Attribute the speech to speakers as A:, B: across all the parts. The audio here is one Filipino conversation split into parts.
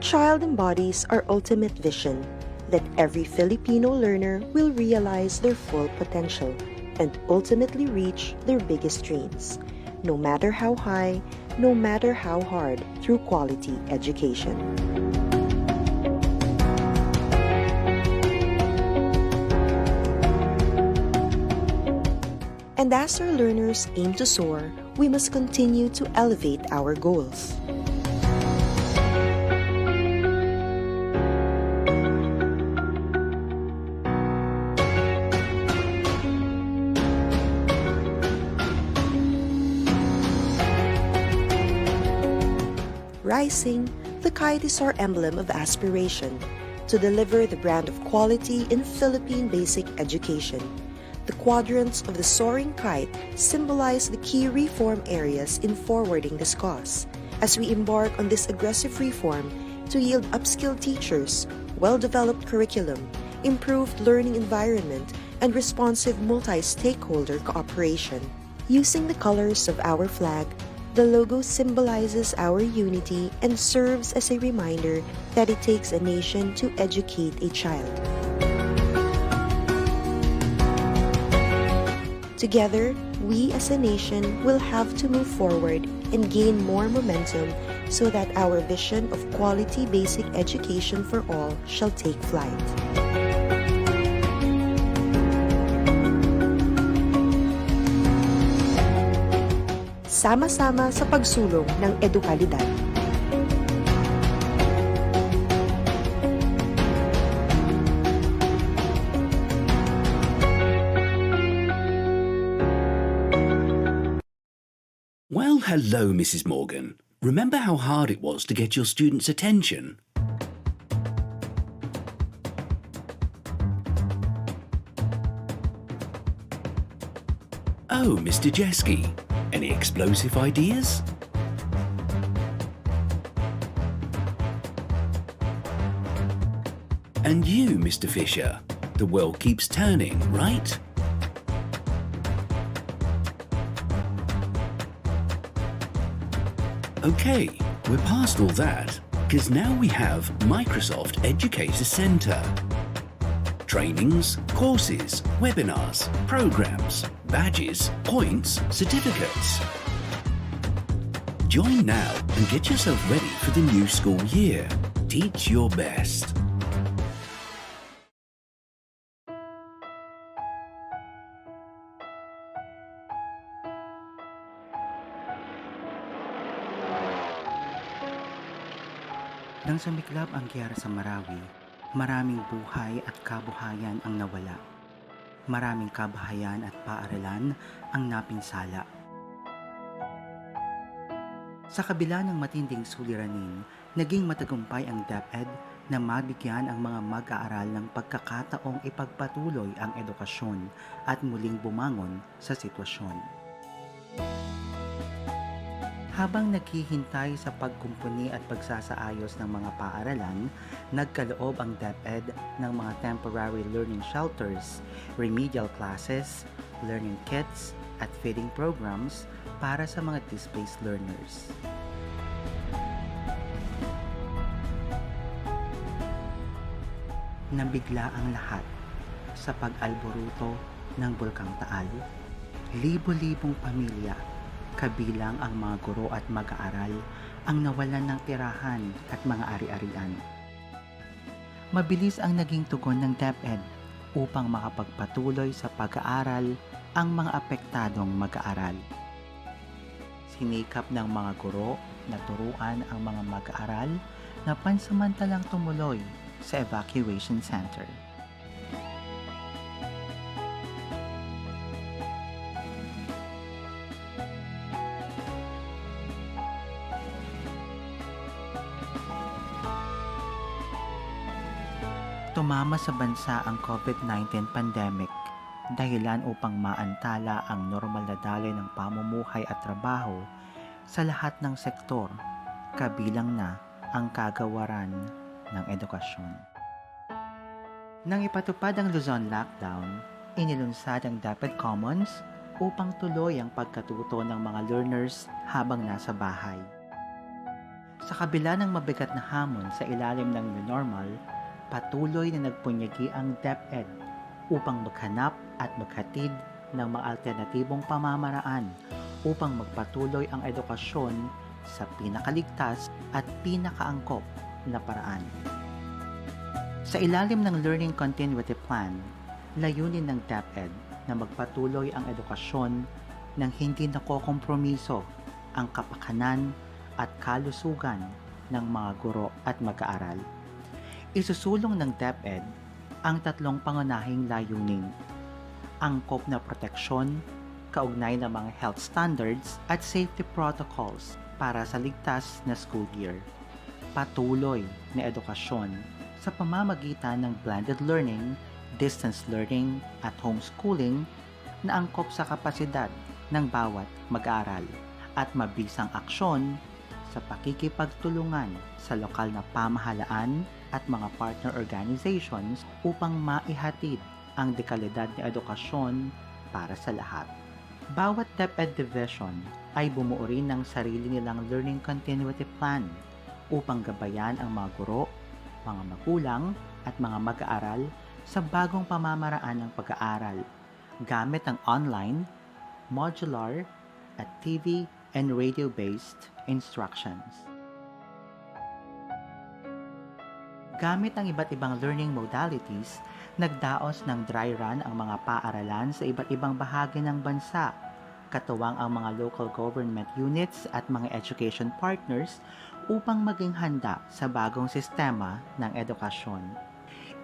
A: child embodies our ultimate vision, that every Filipino learner will realize their full potential and ultimately reach their biggest dreams, no matter how high, no matter how hard, through quality education. And as our learners aim to soar, we must continue to elevate our goals. Rising, the kite is our emblem of aspiration to deliver the brand of quality in Philippine basic education. The quadrants of the soaring kite symbolize the key reform areas in forwarding this cause, as we embark on this aggressive reform to yield upskilled teachers, well-developed curriculum, improved learning environment, and responsive multi-stakeholder cooperation. Using the colors of our flag, the logo symbolizes our unity and serves as a reminder that it takes a nation to educate a child. Together, we as a nation will have to move forward and gain more momentum so that our vision of quality basic education for all shall take flight. Sama-sama sa pagsulong ng edukalidad.
B: Well, hello, Mrs. Morgan. Remember how hard it was to get your students' attention? Oh, Mr. Jeski, any explosive ideas? And you, Mr. Fisher, the world keeps turning, right? Okay, we're past all that, because now we have Microsoft Educator Center. Trainings, courses, webinars, programs, badges, points, certificates. Join now and get yourself ready for the new school year. Teach your best.
C: Nang sumiklab ang giyera sa Marawi, maraming buhay at kabuhayan ang nawala. Maraming kabahayan at paaralan ang napinsala. Sa kabila ng matinding suliranin, naging matagumpay ang DepEd na mabigyan ang mga mag-aaral ng pagkakataong ipagpatuloy ang edukasyon at muling bumangon sa sitwasyon. Habang naghihintay sa pagkumpuni at pagsasaayos ng mga paaralan, nagkaloob ang DepEd ng mga temporary learning shelters, remedial classes, learning kits, at feeding programs para sa mga displaced learners. Nabigla ang lahat sa pag-alboruto ng Bulkang Taal. Libo-libong pamilya, kabilang ang mga guro at mag-aaral, ang nawalan ng tirahan at mga ari-arian. Mabilis ang naging tugon ng DepEd upang makapagpatuloy sa pag-aaral ang mga apektadong mag-aaral. Sinikap ng mga guro na turuan ang mga mag-aaral na pansamantalang tumuloy sa evacuation center. Tumama sa bansa ang COVID-19 pandemic, dahilan upang maantala ang normal na daloy ng pamumuhay at trabaho sa lahat ng sektor, kabilang na ang kagawaran ng edukasyon. Nang ipatupad ang Luzon lockdown, inilunsad ang DepEd Commons upang tuloy ang pagkatuto ng mga learners habang nasa bahay. Sa kabila ng mabigat na hamon sa ilalim ng new normal, patuloy na nagpunyagi ang DepEd upang maghanap at maghatid ng mga alternatibong pamamaraan upang magpatuloy ang edukasyon sa pinakaligtas at pinakaangkop na paraan. Sa ilalim ng Learning Continuity Plan, layunin ng DepEd na magpatuloy ang edukasyon nang hindi nakokompromiso ang kapakanan at kalusugan ng mga guro at mag-aaral. Isusulong ng DepEd ang tatlong pangunahing layunin: angkop na proteksyon, kaugnay ng mga health standards at safety protocols para sa ligtas na school year, patuloy na edukasyon sa pamamagitan ng blended learning, distance learning at homeschooling na angkop sa kapasidad ng bawat mag-aaral, at mabisang aksyon sa pakikipagtulungan sa lokal na pamahalaan at mga partner organizations upang maihatid ang dekalidad na edukasyon para sa lahat. Bawat DepEd division ay bumuo rin ng sarili nilang Learning Continuity Plan upang gabayan ang mga guro, mga magulang at mga mag-aaral sa bagong pamamaraan ng pag-aaral gamit ang online, modular at TV and radio-based instructions. Gamit ang iba't ibang learning modalities, nagdaos ng dry run ang mga paaralan sa iba't ibang bahagi ng bansa, katuwang ang mga local government units at mga education partners upang maging handa sa bagong sistema ng edukasyon.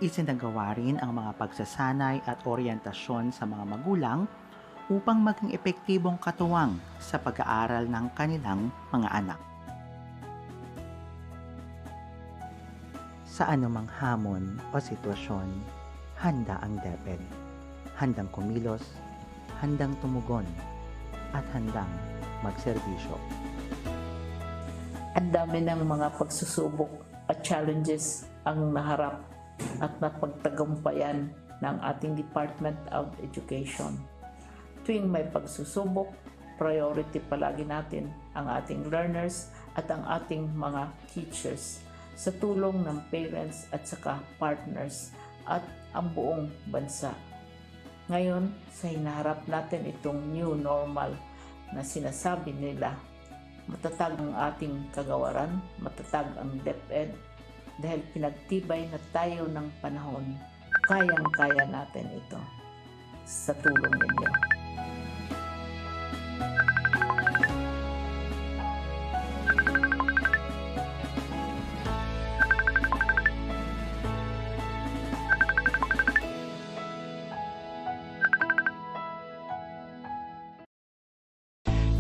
C: Isinagawa rin ang mga pagsasanay at oryentasyon sa mga magulang upang maging epektibong katuwang sa pag-aaral ng kanilang mga anak. Sa anumang hamon o sitwasyon, handa ang DepEd. Handang kumilos, handang tumugon, at handang magserbisyo.
D: Ang dami ng mga pagsusubok at challenges ang naharap at napagtagumpayan ng ating Department of Education. Tuwing may pagsusubok, priority palagi natin ang ating learners at ang ating mga teachers sa tulong ng parents at saka partners at ang buong bansa. Ngayon, sa hinaharap natin itong new normal na sinasabi nila, matatag ang ating kagawaran, matatag ang DepEd dahil pinagtibay na tayo ng panahon. Kayang-kaya natin ito sa tulong ninyo.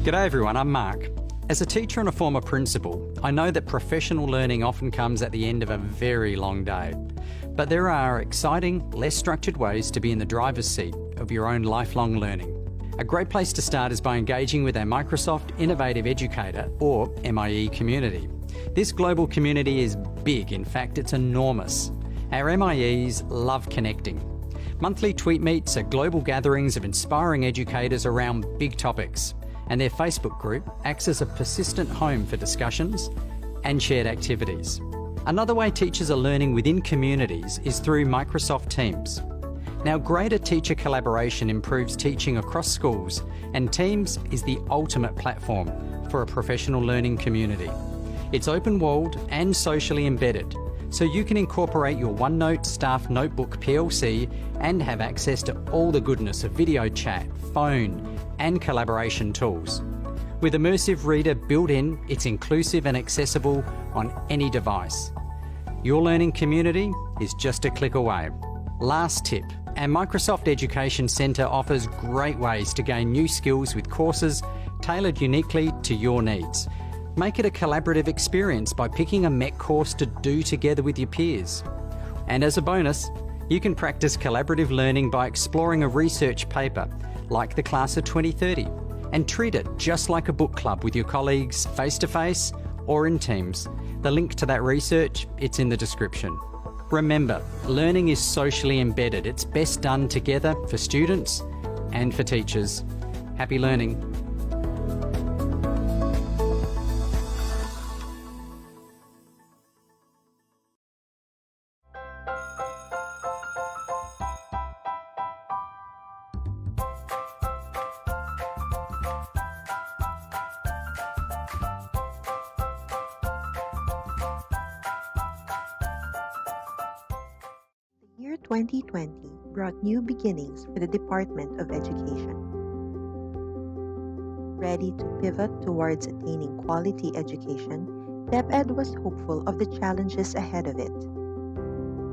E: G'day everyone, I'm Mark. As a teacher and a former principal, I know that professional learning often comes at the end of a very long day. But there are exciting, less structured ways to be in the driver's seat of your own lifelong learning. A great place to start is by engaging with our Microsoft Innovative Educator, or MIE community. This global community is big, in fact it's enormous. Our MIEs love connecting. Monthly tweet meets are global gatherings of inspiring educators around big topics, and their Facebook group acts as a persistent home for discussions and shared activities. Another way teachers are learning within communities is through Microsoft Teams. Now, greater teacher collaboration improves teaching across schools, and Teams is the ultimate platform for a professional learning community. It's open-walled and socially embedded, so you can incorporate your OneNote Staff Notebook PLC and have access to all the goodness of video chat, phone, and collaboration tools. With Immersive Reader built in, it's inclusive and accessible on any device. Your learning community is just a click away. Last tip, our Microsoft Education Centre offers great ways to gain new skills with courses tailored uniquely to your needs. Make it a collaborative experience by picking a MEC course to do together with your peers. And as a bonus, you can practice collaborative learning by exploring a research paper, like the Class of 2030, and treat it just like a book club with your colleagues face-to-face or in Teams. The link to that research, it's in the description. Remember, learning is socially embedded. It's best done together for students and for teachers. Happy learning.
A: 2020 brought new beginnings for the Department of Education. Ready to pivot towards attaining quality education, DepEd was hopeful of the challenges ahead of it.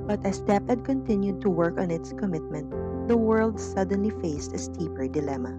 A: But as DepEd continued to work on its commitment, the world suddenly faced a steeper dilemma.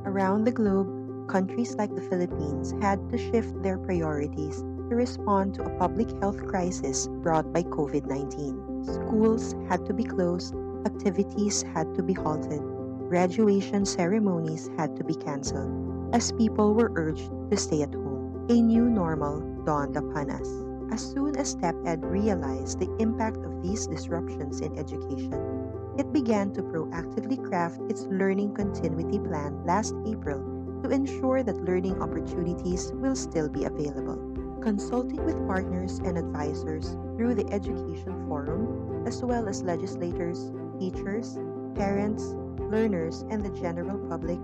A: Around the globe, countries like the Philippines had to shift their priorities to respond to a public health crisis brought by COVID-19. Schools had to be closed, activities had to be halted, graduation ceremonies had to be canceled, as people were urged to stay at home. A new normal dawned upon us. As soon as DepEd realized the impact of these disruptions in education, it began to proactively craft its learning continuity plan last April to ensure that learning opportunities will still be available. Consulting with partners and advisors through the Education Forum, as well as legislators, teachers, parents, learners, and the general public,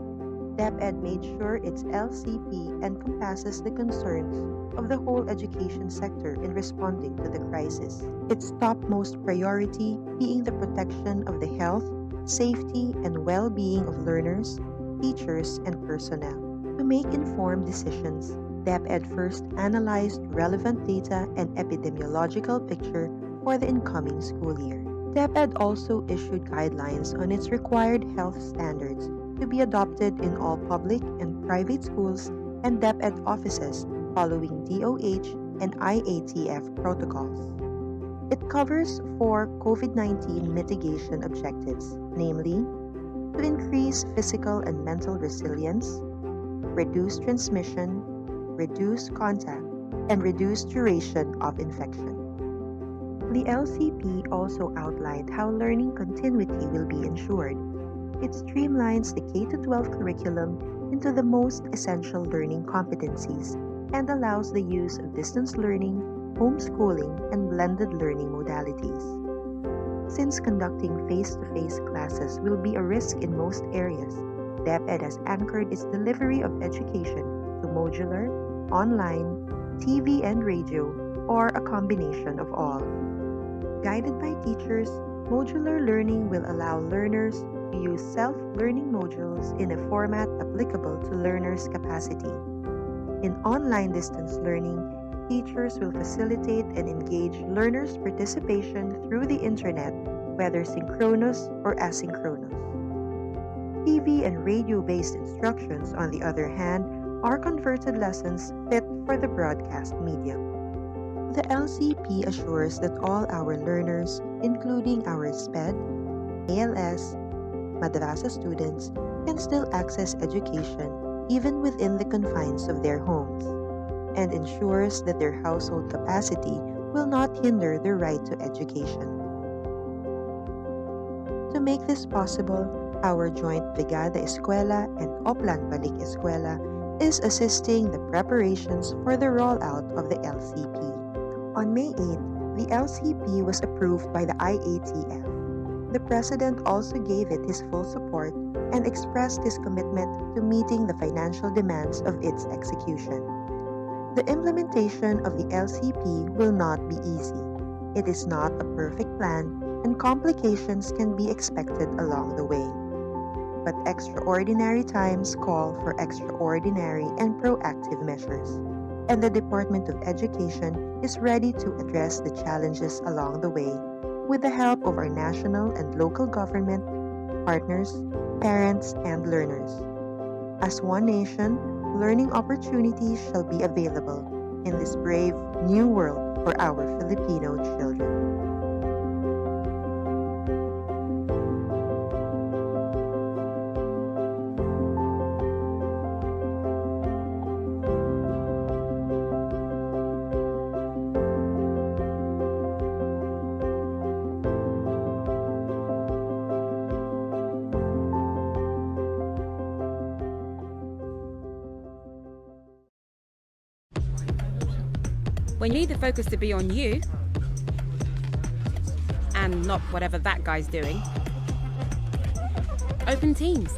A: DepEd made sure its LCP encompasses the concerns of the whole education sector in responding to the crisis. Its topmost priority being the protection of the health, safety, and well-being of learners, teachers, and personnel. To make informed decisions, DepEd first analyzed relevant data and epidemiological picture for the incoming school year. DepEd also issued guidelines on its required health standards to be adopted in all public and private schools and DepEd offices following DOH and IATF protocols. It covers 4 COVID-19 mitigation objectives, namely, to increase physical and mental resilience, reduce transmission, reduce contact, and reduce duration of infection. The LCP also outlined how learning continuity will be ensured. It streamlines the K-12 curriculum into the most essential learning competencies and allows the use of distance learning, homeschooling, and blended learning modalities. Since conducting face-to-face classes will be a risk in most areas, DepEd has anchored its delivery of education to modular, online, TV and radio, or a combination of all. Guided by teachers, modular learning will allow learners to use self-learning modules in a format applicable to learners' capacity. In online distance learning, teachers will facilitate and engage learners' participation through the internet, whether synchronous or asynchronous. TV and radio-based instructions, on the other hand, are converted lessons fit for the broadcast medium. The LCP assures that all our learners, including our SPED, ALS, Madrasa students, can still access education even within the confines of their homes, and ensures that their household capacity will not hinder their right to education. To make this possible, our joint Brigada Eskwela and Oplan Balik Eskwela is assisting the preparations for the rollout of the LCP. On May 8, the LCP was approved by the IATF. The President also gave it his full support and expressed his commitment to meeting the financial demands of its execution. The implementation of the LCP will not be easy. It is not a perfect plan, and complications can be expected along the way. But extraordinary times call for extraordinary and proactive measures, and the Department of Education is ready to address the challenges along the way with the help of our national and local government, partners, parents, and learners. As one nation, learning opportunities shall be available in this brave new world for our Filipino children.
F: When you need the focus to be on you and not whatever that guy's doing, open Teams.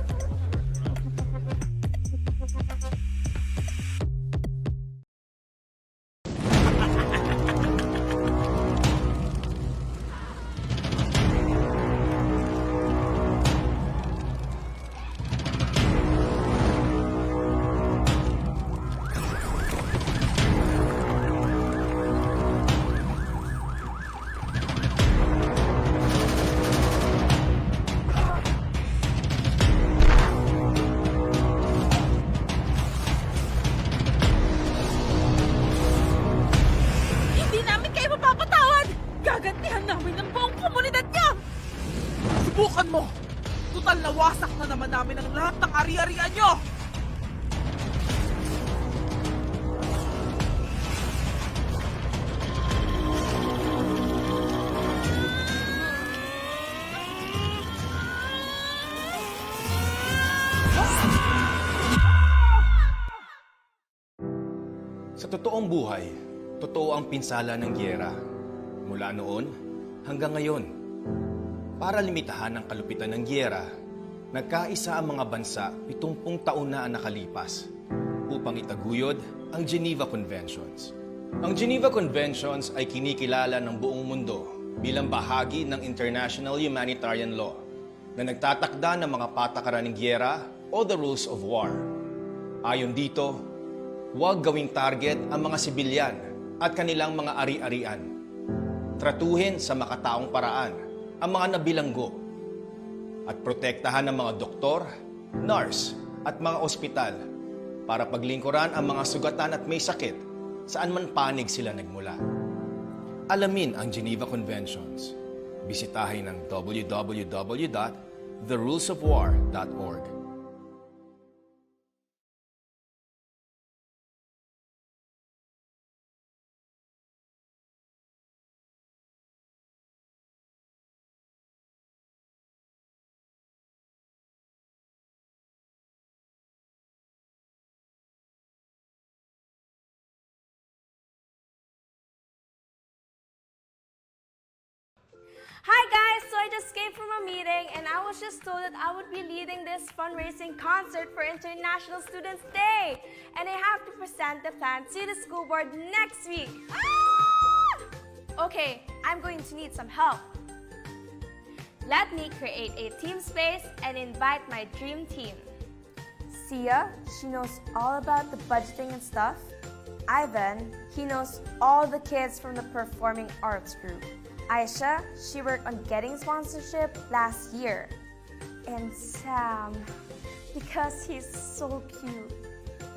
G: Subukan mo! Tutal nawasak na naman namin ang lahat ng ari-arian nyo!
H: Sa totoong buhay, totoo ang pinsala ng giyera. Mula noon hanggang ngayon. Para limitahan ang kalupitan ng giyera, nagkaisa ang mga bansa 70 taon na ang nakalipas upang itaguyod ang Geneva Conventions. Ang Geneva Conventions ay kinikilala ng buong mundo bilang bahagi ng international humanitarian law na nagtatakda ng mga patakaran ng giyera o the rules of war. Ayon dito, huwag gawing target ang mga sibilyan at kanilang mga ari-arian. Tratuhin sa makataong paraan ang mga nabilanggo at protektahan ng mga doktor, nurse at mga ospital para paglingkuran ang mga sugatan at may sakit saan man panig sila nagmula. Alamin ang Geneva Conventions. Bisitahin ang www.therulesofwar.org.
I: Hi guys! So I just came from a meeting and I was just told that I would be leading this fundraising concert for International Students Day. And I have to present the plan to the school board next week. Ah! Okay, I'm going to need some help. Let me create a team space and invite my dream team. Sia, she knows all about the budgeting and stuff. Ivan, he knows all the kids from the performing arts group. Aisha, she worked on getting sponsorship last year. And Sam, because he's so cute.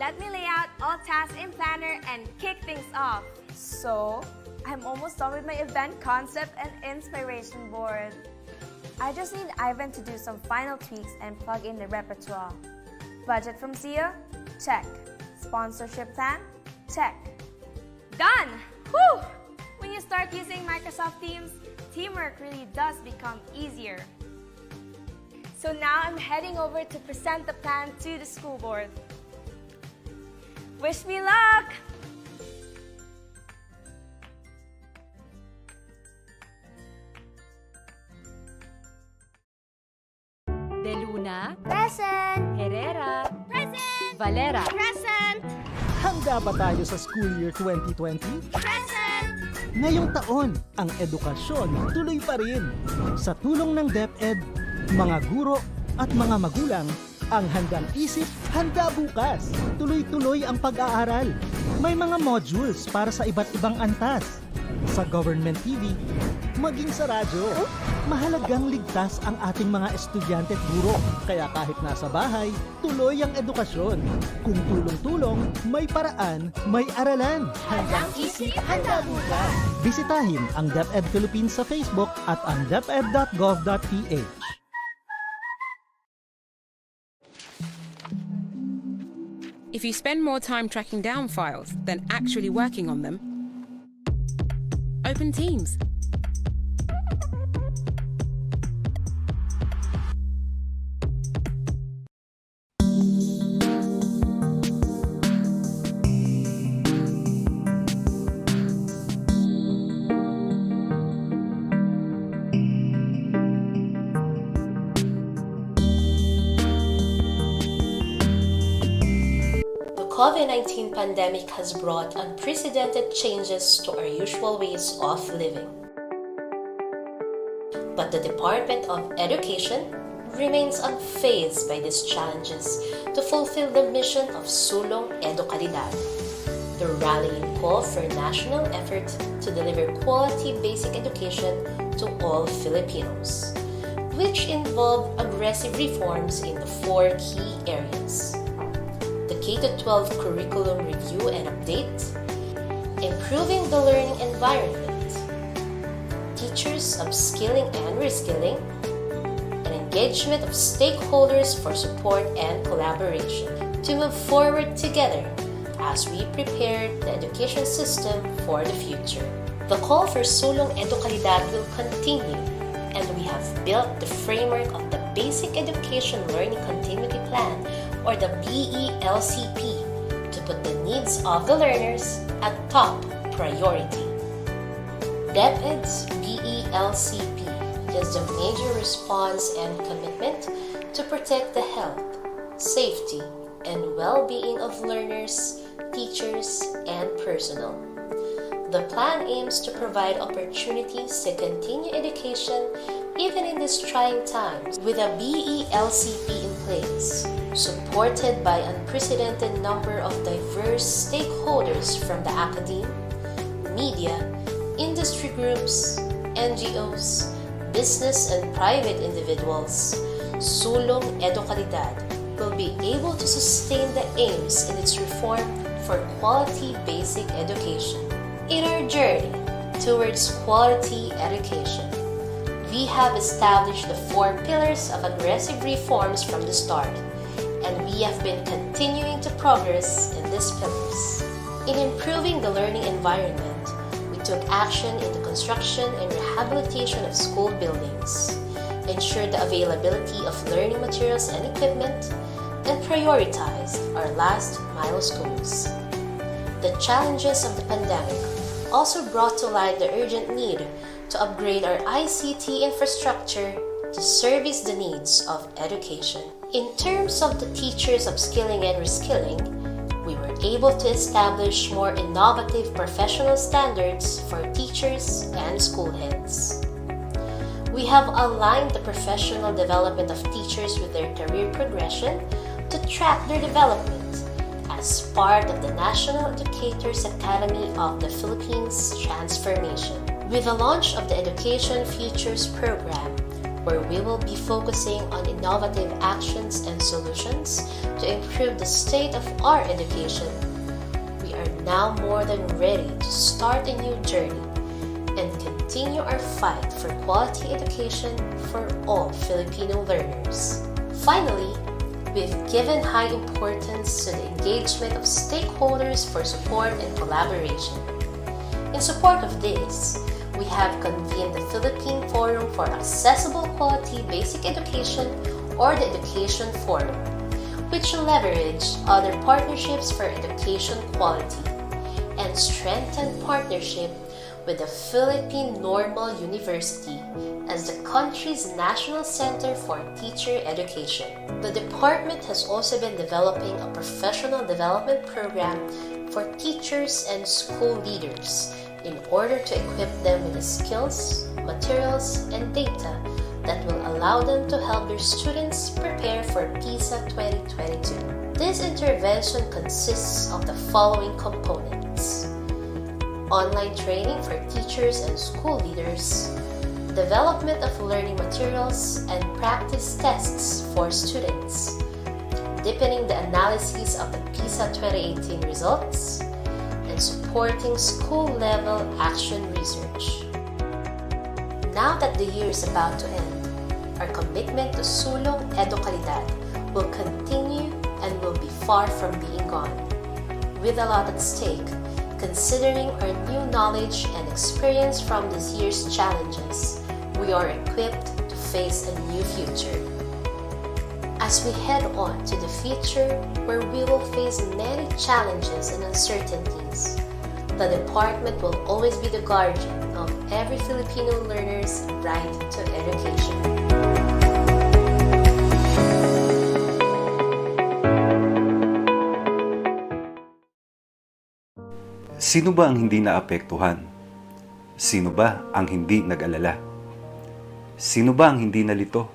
I: Let me lay out all tasks in Planner and kick things off. So, I'm almost done with my event concept and inspiration board. I just need Ivan to do some final tweaks and plug in the repertoire. Budget from Sia? Check. Sponsorship plan? Check. Done! Whew! When you start using Microsoft Teams, teamwork really does become easier. So now I'm heading over to present the plan to the school board. Wish me luck!
J: De Luna,
I: Present!
J: Herrera,
I: Present!
J: Valera.
I: Present!
K: Handa ba tayo sa school year 2020?
I: Present!
K: Ngayong taon, ang edukasyon tuloy pa rin. Sa tulong ng DepEd, mga guro at mga magulang, ang handang isip, handa bukas. Tuloy-tuloy ang pag-aaral. May mga modules para sa iba't ibang antas. Sa government TV, maging sa radyo. Mahalagang ligtas ang ating mga estudyante at guro. Kaya kahit nasa bahay, tuloy ang edukasyon. Kung tulong-tulong, may paraan, may aralan.
I: Handang isip, handa bukas.
K: Bisitahin ang DepEd Philippines sa Facebook at ang deped.gov.ph.
F: If you spend more time tracking down files than actually working on them, open Teams.
L: The COVID-19 pandemic has brought unprecedented changes to our usual ways of living. But the Department of Education remains unfazed by these challenges to fulfill the mission of Sulong Edukalidad, the rallying call for national effort to deliver quality basic education to all Filipinos, which involve aggressive reforms in the 4 key areas: the K-12 curriculum review and update, improving the learning environment, teachers upskilling and reskilling, engagement of stakeholders for support and collaboration to move forward together as we prepare the education system for the future. The call for Sulong Edukalidad will continue, and we have built the framework of the Basic Education Learning Continuity Plan, or the BELCP, to put the needs of the learners at top priority. DepEd's BELCP is the major response and commitment to protect the health, safety, and well-being of learners, teachers, and personnel. The plan aims to provide opportunities to continue education even in these trying times with a BELCP in place, supported by an unprecedented number of diverse stakeholders from the academe, media, industry groups, NGOs, business and private individuals. Sulong Edukalidad will be able to sustain the aims in its reform for quality basic education. In our journey towards quality education, we have established the 4 pillars of aggressive reforms from the start, and we have been continuing to progress in these pillars. In improving the learning environment, we took action in the construction and rehabilitation of school buildings, ensured the availability of learning materials and equipment, and prioritized our last mile schools. The challenges of the pandemic also brought to light the urgent need to upgrade our ICT infrastructure to service the needs of education. In terms of the teachers' upskilling and reskilling, we were able to establish more innovative professional standards for teachers and school heads. We have aligned the professional development of teachers with their career progression to track their development as part of the National Educators Academy of the Philippines transformation. With the launch of the Education Futures program, where we will be focusing on innovative actions and solutions to improve the state of our education, we are now more than ready to start a new journey and continue our fight for quality education for all Filipino learners. Finally, we've given high importance to the engagement of stakeholders for support and collaboration. In support of this, we have convened the Philippine Forum for Accessible Quality Basic Education, or the Education Forum, which will leverage other partnerships for education quality and strengthen partnership with the Philippine Normal University as the country's national center for teacher education. The department has also been developing a professional development program for teachers and school leaders in order to equip them with the skills, materials, and data that will allow them to help their students prepare for PISA 2022. This intervention consists of the following components: online training for teachers and school leaders, development of learning materials and practice tests for students, deepening the analysis of the PISA 2018 results, and supporting school-level action research. Now that the year is about to end, our commitment to Sulong Edukalidad will continue and will be far from being gone. With a lot at stake, considering our new knowledge and experience from this year's challenges, we are equipped to face a new future. As we head on to the future where we will face many challenges and uncertainties, the department will always be the guardian of every Filipino learner's right to education.
M: Sino ba ang hindi naapektuhan? Sino ba ang hindi nag-alala? Sino ba ang hindi nalito?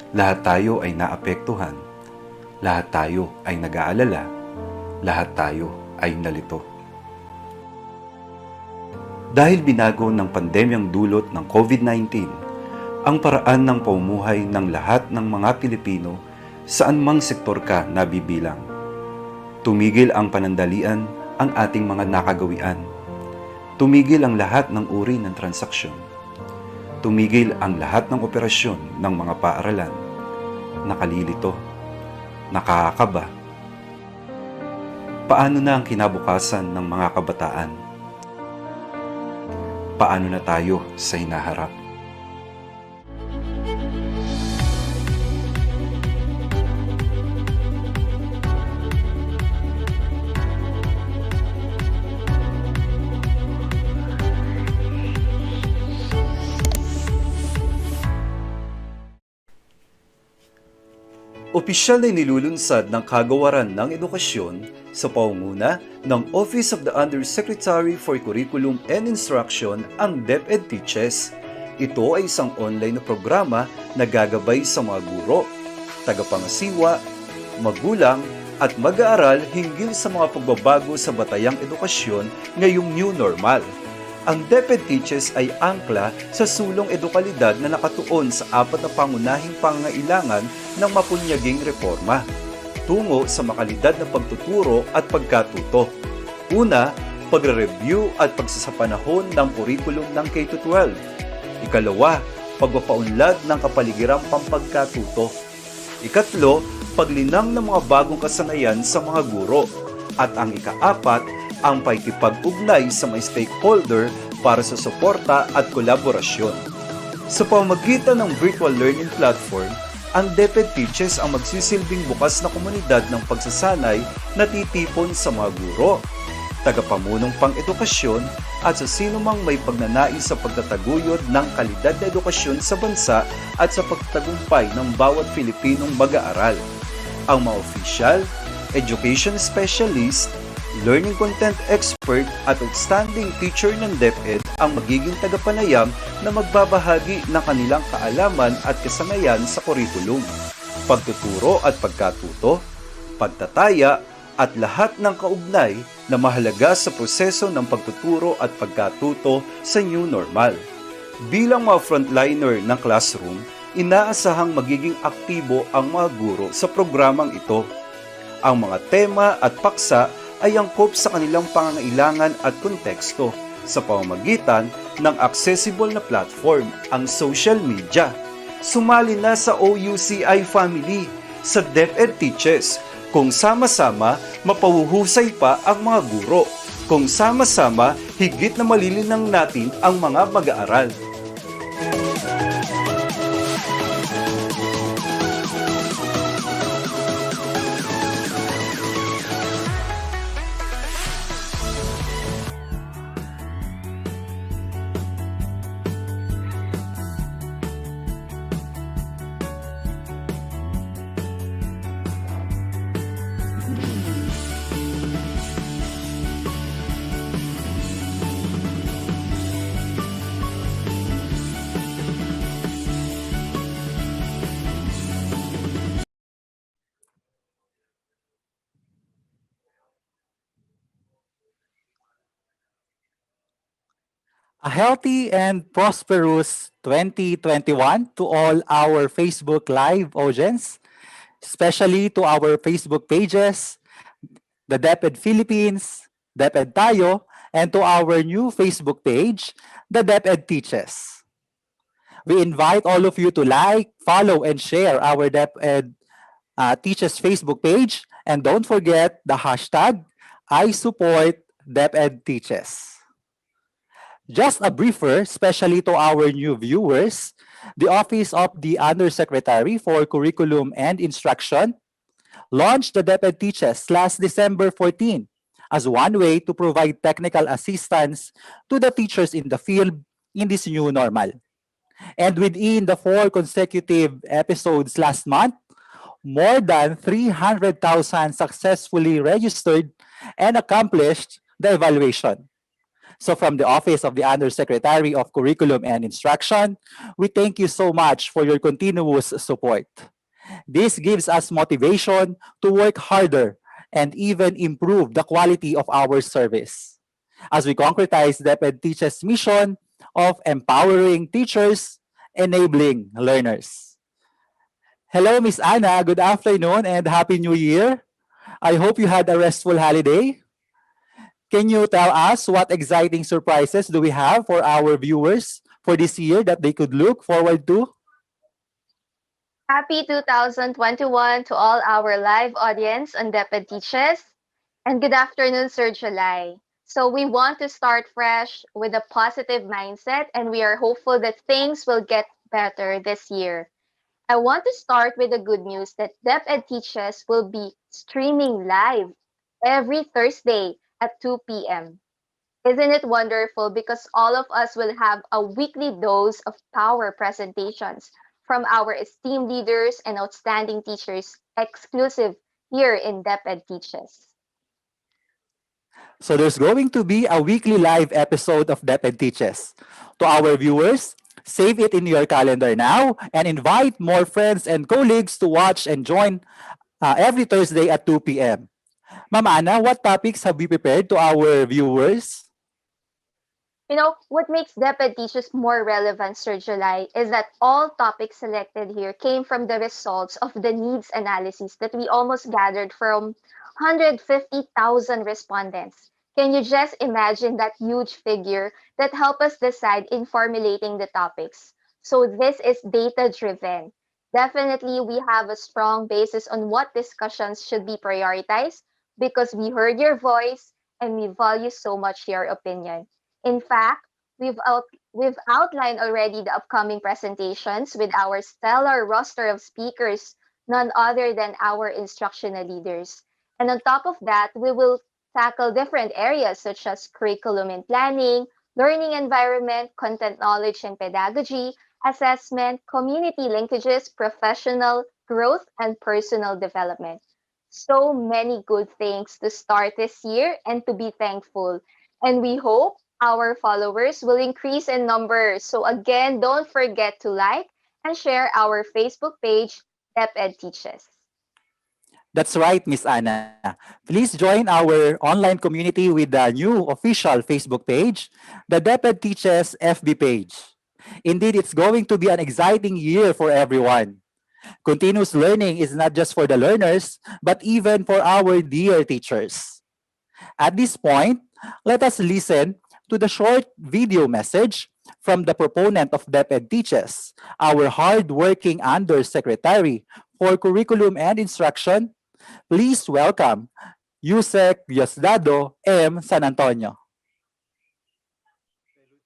M: Lahat tayo ay naapektuhan. Lahat tayo ay nag-aalala. Lahat tayo ay nalito. Dahil binago ng pandemyang dulot ng COVID-19 ang paraan ng pamumuhay ng lahat ng mga Pilipino saan mang sektor ka nabibilang. Tumigil ang panandalian ang ating mga nakagawian. Tumigil ang lahat ng uri ng transaksyon. Tumigil ang lahat ng operasyon ng mga paaralan. Nakalilito. Nakakakaba. Paano na ang kinabukasan ng mga kabataan? Paano na tayo sa hinaharap? Opisyal na nilulunsad ng Kagawaran ng Edukasyon sa pangunguna ng Office of the Undersecretary for Curriculum and Instruction ang DepEd Teaches. Ito ay isang online na programa na gagabay sa mga guro, tagapangasiwa, magulang at mag-aaral hinggil sa mga pagbabago sa batayang edukasyon ngayong new normal. Ang DepEd Teaches ay angkla sa sulong edukalidad na nakatuon sa apat na pangunahing pangangailangan ng mapunyaging reforma tungo sa makalidad na pagtuturo at pagkatuto. Una, pagre-review at pagsasapanahon ng kurikulum ng K-12. Ikalawa, pagpapaunlad ng kapaligiran pampagkatuto. Ikatlo, paglinang ng mga bagong kasanayan sa mga guro. At ang ikaapat, ang pakikipag-ugnay sa mga stakeholder para sa suporta at kolaborasyon. Sa pamamagitan ng virtual learning platform, ang DepEd Teaches ang magsisilbing bukas na komunidad ng pagsasanay na titipon sa mga guro, tagapamunong pang-edukasyon at sa sinumang may pagnanais sa pagtataguyod ng kalidad na edukasyon sa bansa at sa pagtagumpay ng bawat Pilipinong mag-aaral. Ang mga opisyal, education specialist, learning content expert at outstanding teacher ng DepEd ang magiging tagapanayam na magbabahagi ng kanilang kaalaman at kasanayan sa kurikulum, pagtuturo at pagkatuto, pagtataya at lahat ng kaugnay na mahalaga sa proseso ng pagtuturo at pagkatuto sa new normal. Bilang mga frontliner ng classroom, inaasahang magiging aktibo ang mga guro sa programang ito. Ang mga tema at paksa ay angkop sa kanilang pangangailangan at konteksto sa pamamagitan ng accessible na platform, ang social media. Sumali na sa OUCI family sa DepEd Teaches kung sama-sama mapahuhusay pa ang mga guro, kung sama-sama higit na malilinang natin ang mga mag-aaral.
N: A healthy and prosperous 2021 to all our Facebook Live audience, especially to our Facebook pages, the DepEd Philippines, DepEd Tayo, and to our new Facebook page, the DepEd Teaches. We invite all of you to like, follow, and share our DepEd Teaches Facebook page, and don't forget the hashtag I support DepEd Teaches. Just a briefer, especially to our new viewers, the Office of the Undersecretary for Curriculum and Instruction launched the DepEd Teaches last December 14 as one way to provide technical assistance to the teachers in the field in this new normal. And within the 4 consecutive episodes last month, more than 300,000 successfully registered and accomplished the evaluation. So from the Office of the Undersecretary of Curriculum and Instruction, we thank you so much for your continuous support. This gives us motivation to work harder and even improve the quality of our service as we concretize DepEd Teaches' mission of empowering teachers, enabling learners. Hello, Miss Anna. Good afternoon and Happy New Year. I hope you had a restful holiday. Can you tell us what exciting surprises do we have for our viewers for this year that they could look forward to?
O: Happy 2021 to all our live audience on DepEd Teaches. And good afternoon, Sir July. So we want to start fresh with a positive mindset, and we are hopeful that things will get better this year. I want to start with the good news that DepEd Teaches will be streaming live every Thursday at 2 p.m. Isn't it wonderful? Because all of us will have a weekly dose of power presentations from our esteemed leaders and outstanding teachers, exclusive here in DepEd Teaches.
N: So there's going to be a weekly live episode of DepEd Teaches. To our viewers, save it in your calendar now and invite more friends and colleagues to watch and join every Thursday at 2 p.m. Ma'am Ana, what topics have we prepared to our viewers?
O: You know, what makes DepEd Teaches more relevant, Sir July, is that all topics selected here came from the results of the needs analysis that we almost gathered from 150,000 respondents. Can you just imagine that huge figure that helped us decide in formulating the topics? So this is data driven. Definitely, we have a strong basis on what discussions should be prioritized because we heard your voice and we value so much your opinion. In fact, we've outlined already the upcoming presentations with our stellar roster of speakers, none other than our instructional leaders. And on top of that, we will tackle different areas such as curriculum and planning, learning environment, content knowledge and pedagogy, assessment, community linkages, professional growth, and personal development. So many good things to start this year and to be thankful. And we hope our followers will increase in numbers. So again, don't forget to like and share our Facebook page, DepEd Teaches.
N: That's right, Miss Ana. Please join our online community with the new official Facebook page, the DepEd Teaches FB page. Indeed, it's going to be an exciting year for everyone. Continuous learning is not just for the learners, but even for our dear teachers. At this point, let us listen to the short video message from the proponent of DepEd Teaches, our hard-working Undersecretary for Curriculum and Instruction. Please welcome Yusek Diosdado M. San Antonio.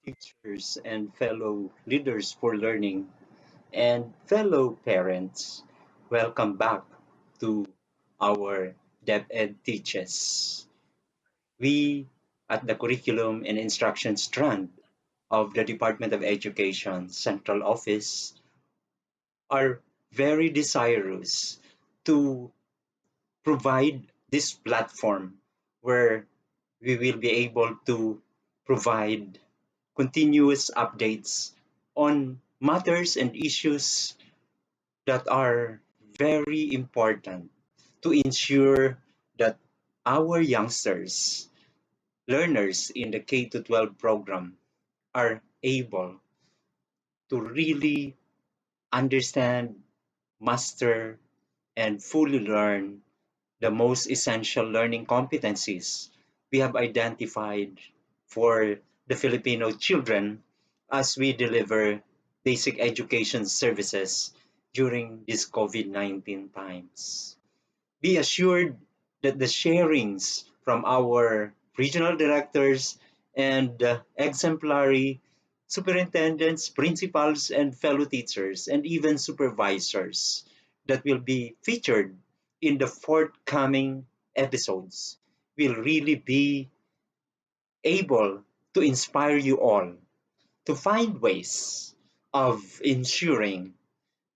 P: Teachers and fellow leaders for learning and fellow parents, welcome back to our DepEd Teaches. We at the Curriculum and Instruction strand of the Department of Education Central Office are very desirous to provide this platform where we will be able to provide continuous updates on matters and issues that are very important to ensure that our youngsters, learners in the K to 12 program, are able to really understand, master, and fully learn the most essential learning competencies we have identified for the Filipino children as we deliver basic education services during these COVID-19 times. Be assured that the sharings from our regional directors and exemplary superintendents, principals, and fellow teachers, and even supervisors that will be featured in the forthcoming episodes will really be able to inspire you all to find ways of ensuring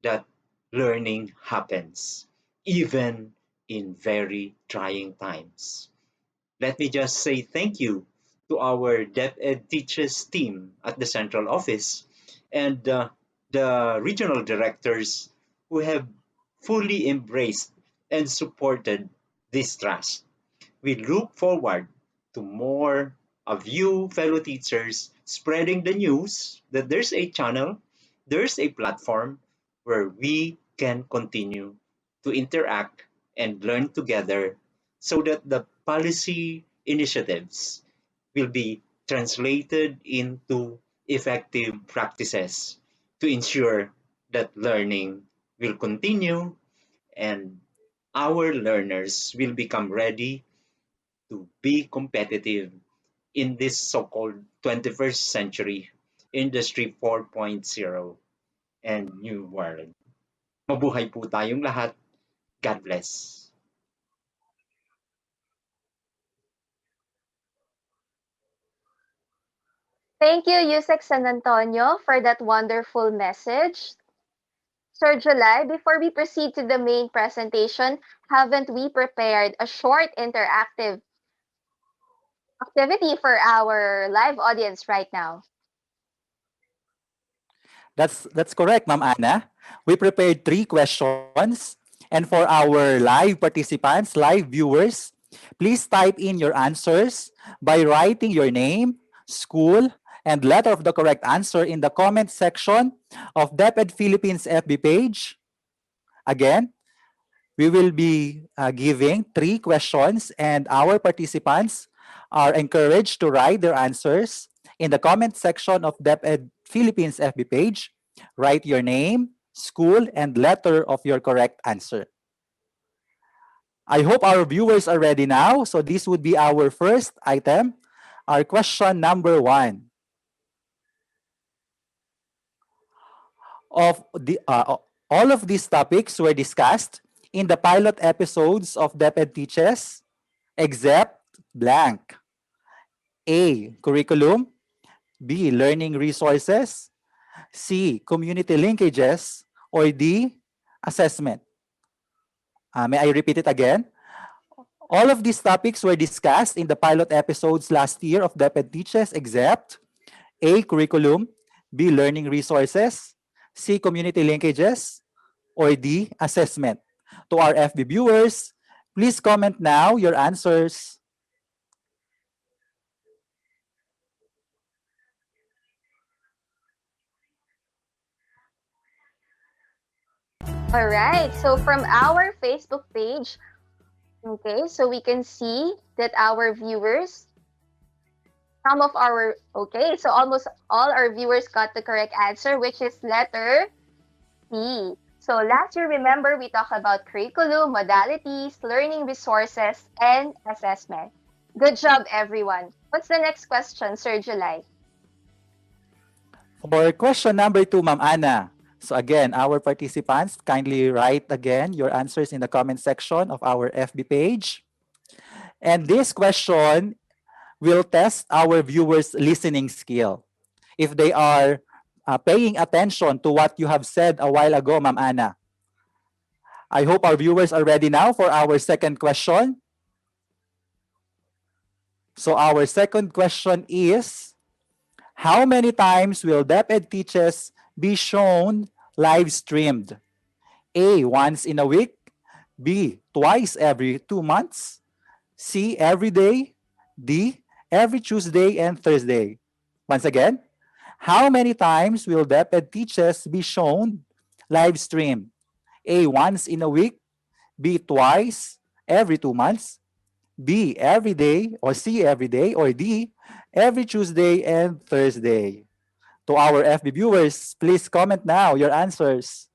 P: that learning happens even in very trying times. Let me just say thank you to our DepEd Teachers team at the central office and the regional directors who have fully embraced and supported this trust. We look forward to more of you, fellow teachers, spreading the news that there's a channel, there's a platform where we can continue to interact and learn together so that the policy initiatives will be translated into effective practices to ensure that learning will continue and our learners will become ready to be competitive in this so-called 21st century Industry 4.0 and New World. Mabuhay po tayong lahat. God bless.
O: Thank you, Yusek San Antonio, for that wonderful message. Sir July, before we proceed to the main presentation, haven't we prepared a short interactive activity for our live audience right now?
N: That's correct, Ma'am Ana. We prepared 3 questions. And for our live participants, live viewers, please type in your answers by writing your name, school, and letter of the correct answer in the comment section of DepEd Philippines FB page. Again, we will be giving 3 questions and our participants are encouraged to write their answers in the comment section of DepEd Philippines FB page. Write your name, school, and letter of your correct answer. I hope our viewers are ready now. So this would be our first item, our question number 1. All of these topics were discussed in the pilot episodes of DepEd Teaches, except blank. A, curriculum. B, learning resources. C, community linkages. Or D, assessment. May I repeat it again? All of these topics were discussed in the pilot episodes last year of DepEd Teaches, except A, curriculum. B, learning resources. C, community linkages. Or D, assessment. To our FB viewers, please comment now your answers.
O: All right, so from our Facebook page, okay, so we can see that our viewers, so almost all our viewers got the correct answer, which is letter C. So last year, remember, we talked about curriculum, modalities, learning resources, and assessment. Good job, everyone. What's the next question, Sir July?
N: For question number 2, Ma'am Ana. So again, our participants, kindly write again your answers in the comment section of our FB page. And this question will test our viewers' listening skill. If they are paying attention to what you have said a while ago, Ma'am Ana. I hope our viewers are ready now for our second question. So our second question is, how many times will DepEd Teaches be shown live streamed? A, once in a week. B, twice every 2 months. C, every day. D, every Tuesday and Thursday. Once again, how many times will DepEd Teaches be shown live streamed? A, once in a week. B, twice every 2 months. B, every day, or C, every day, or D, every Tuesday and Thursday. To our FB viewers, please comment now your answers.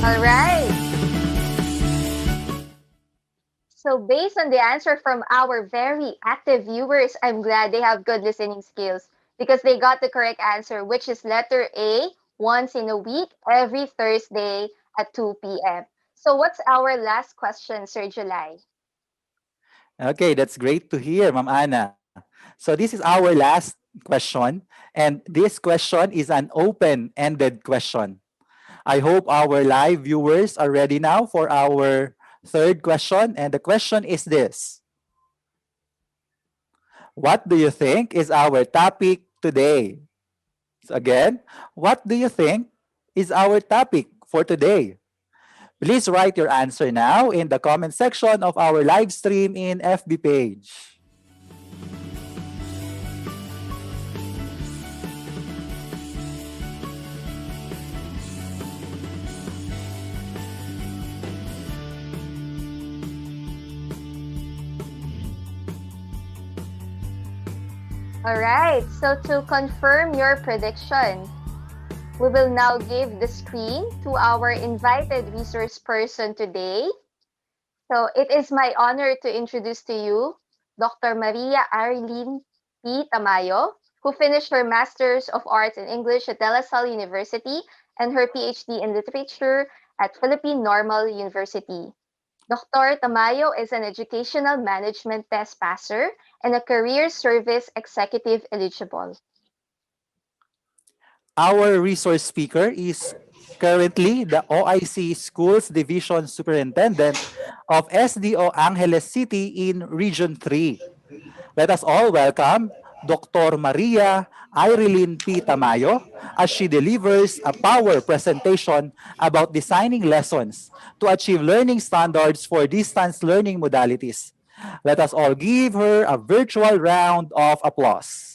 O: All right. So based on the answer from our very active viewers, I'm glad they have good listening skills because they got the correct answer, which is letter A, once in a week, every Thursday at 2 p.m. So what's our last question, Sir July?
N: Okay, that's great to hear, Ma'am Ana. So this is our last question, and this question is an open-ended question. I hope our live viewers are ready now for our third question, and the question is this. What do you think is our topic today? So again, what do you think is our topic for today? Please write your answer now in the comment section of our live stream in FB page.
O: Alright, so to confirm your prediction, we will now give the screen to our invited resource person today. So it is my honor to introduce to you Dr. Maria Arlene P. Tamayo, who finished her Master's of Arts in English at De La Salle University and her PhD in Literature at Philippine Normal University. Dr. Tamayo is an educational management test passer and a career service executive eligible.
N: Our resource speaker is currently the OIC Schools Division Superintendent of SDO Angeles City in Region 3. Let us all welcome Dr. Maria Irene P. Tamayo as she delivers a power presentation about designing lessons to achieve learning standards for distance learning modalities. Let us all give her a virtual round of applause.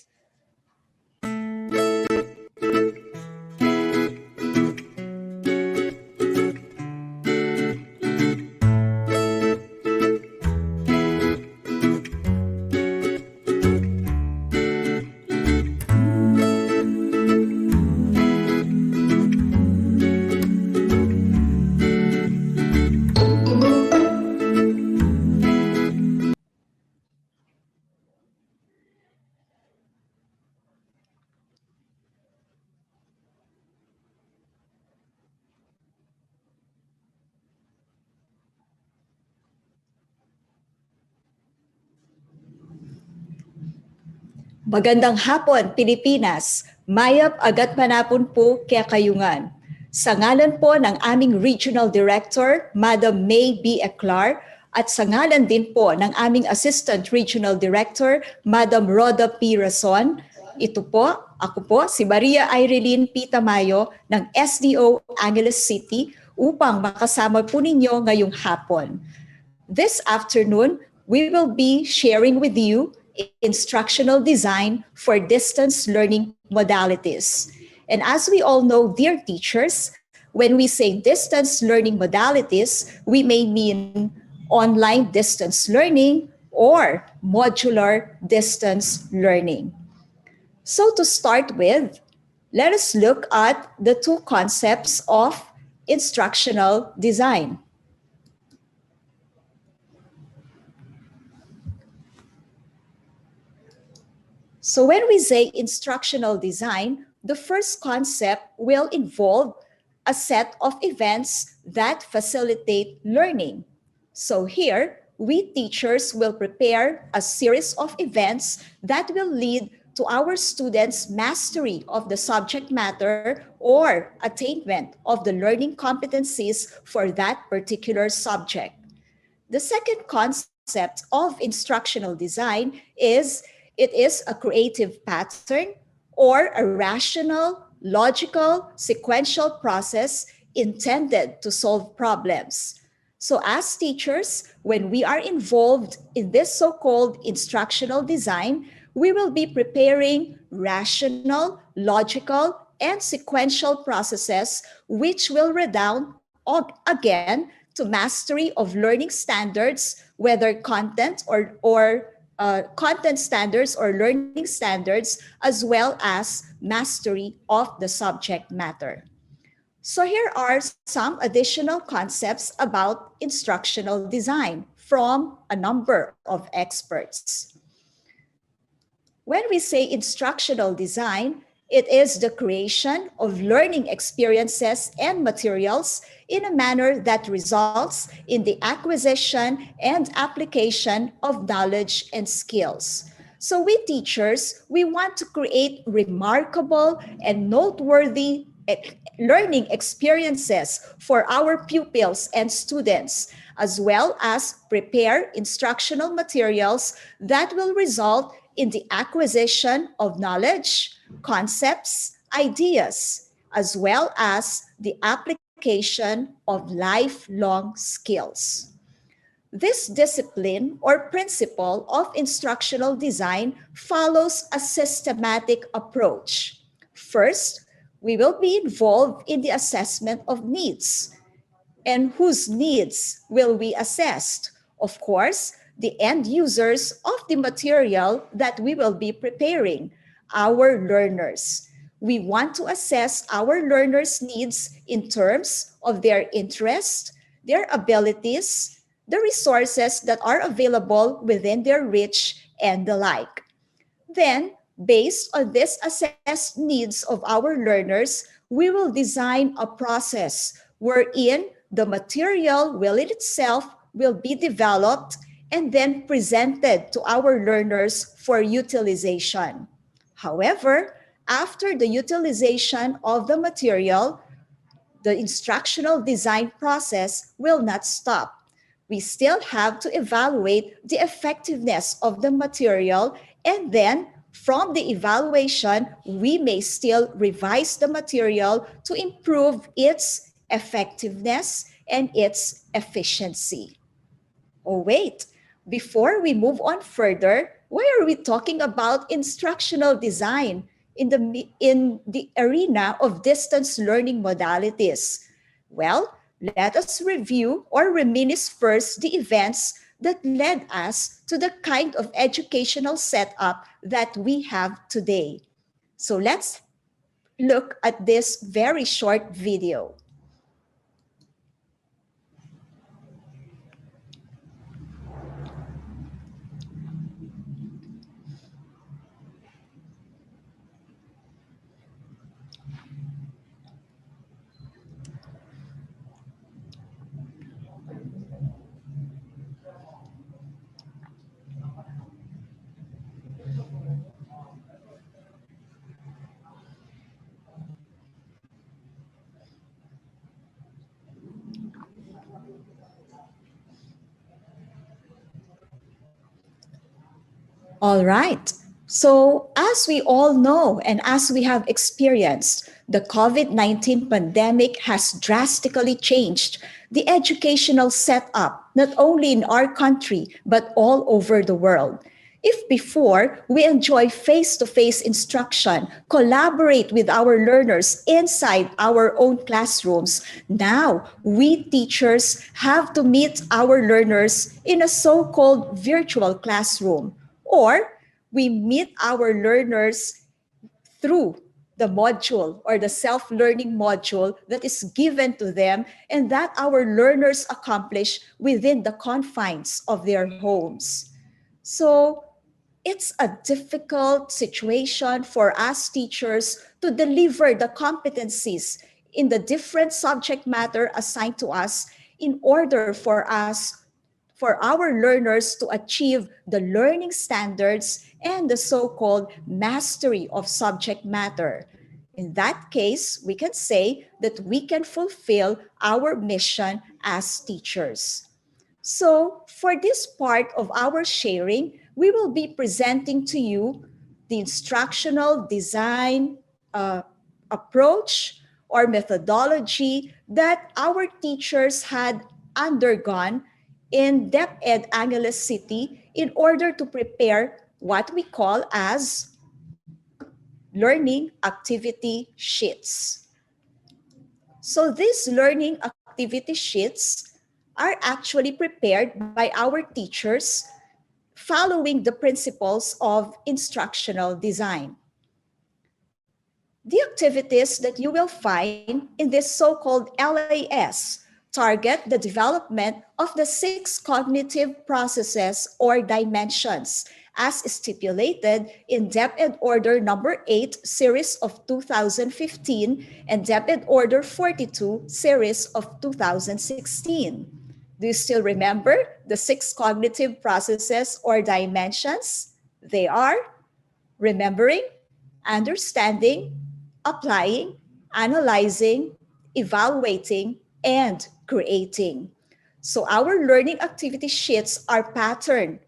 Q: Magandang hapon, Pilipinas. Mayap agat manapon po kaya kayungan. Sa ngalan po ng aming Regional Director, Madam May B. Eclar, at sa ngalan din po ng aming Assistant Regional Director, Madam Roda P. Rason, ako po, si Maria Irene P. Tamayo ng SDO Angeles City upang makasama po ninyo ngayong hapon. This afternoon, we will be sharing with you instructional design for distance learning modalities. And as we all know, dear teachers, when we say distance learning modalities, we may mean online distance learning or modular distance learning. So to start with, let us look at the two concepts of instructional design. So when we say instructional design, the first concept will involve a set of events that facilitate learning. So here, we teachers will prepare a series of events that will lead to our students' mastery of the subject matter or attainment of the learning competencies for that particular subject. The second concept of instructional design is it is a creative pattern or a rational, logical, sequential process intended to solve problems. So as teachers, when we are involved in this so-called instructional design, we will be preparing rational, logical, and sequential processes which will redound again to mastery of learning standards, whether content or content standards or learning standards, as well as mastery of the subject matter. So here are some additional concepts about instructional design from a number of experts. When we say instructional design, it is the creation of learning experiences and materials in a manner that results in the acquisition and application of knowledge and skills. So we teachers, we want to create remarkable and noteworthy learning experiences for our pupils and students, as well as prepare instructional materials that will result in the acquisition of knowledge, concepts, ideas, as well as the application of lifelong skills. This discipline or principle of instructional design follows a systematic approach. First, we will be involved in the assessment of needs. And whose needs will we assess? Of course, the end users of the material that we will be preparing, our learners. We want to assess our learners' needs in terms of their interest, their abilities, the resources that are available within their reach, and the like. Then, based on this assessed needs of our learners, we will design a process wherein the material will in itself will be developed and then presented to our learners for utilization. However, after the utilization of the material, the instructional design process will not stop. We still have to evaluate the effectiveness of the material, and then from the evaluation, we may still revise the material to improve its effectiveness and its efficiency. Oh, wait, before we move on further, why are we talking about instructional design in the arena of distance learning modalities? Well, let us review or reminisce first the events that led us to the kind of educational setup that we have today. So let's look at this very short video. All right. So, as we all know and as we have experienced, the COVID 19 pandemic has drastically changed the educational setup, not only in our country, but all over the world. If before we enjoy face to face instruction, collaborate with our learners inside our own classrooms, now we teachers have to meet our learners in a so called virtual classroom, or we meet our learners through the module or the self-learning module that is given to them and that our learners accomplish within the confines of their homes. So it's a difficult situation for us teachers to deliver the competencies in the different subject matter assigned to us in order for our learners to achieve the learning standards and the so-called mastery of subject matter. In that case, we can say that we can fulfill our mission as teachers. So, for this part of our sharing, we will be presenting to you the instructional design approach or methodology that our teachers had undergone in DepEd Angeles City in order to prepare what we call as learning activity sheets. So these learning activity sheets are actually prepared by our teachers following the principles of instructional design. The activities that you will find in this so-called LAS target the development of the 6 cognitive processes or dimensions as stipulated in DepEd Order number 8 series of 2015 and DepEd Order 42 series of 2016. Do you still remember the 6 cognitive processes or dimensions? They are remembering, understanding, applying, analyzing, evaluating, and creating. So our learning activity sheets are patterned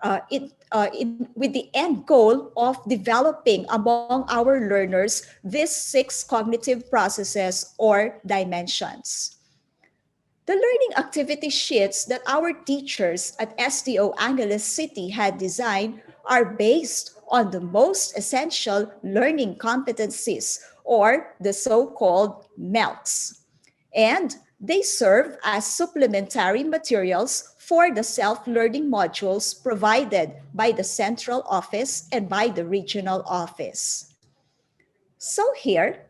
Q: with the end goal of developing among our learners these 6 cognitive processes or dimensions. The learning activity sheets that our teachers at STO Angeles City had designed are based on the most essential learning competencies, or the so-called MELCs. And they serve as supplementary materials for the self-learning modules provided by the central office and by the regional office. So here,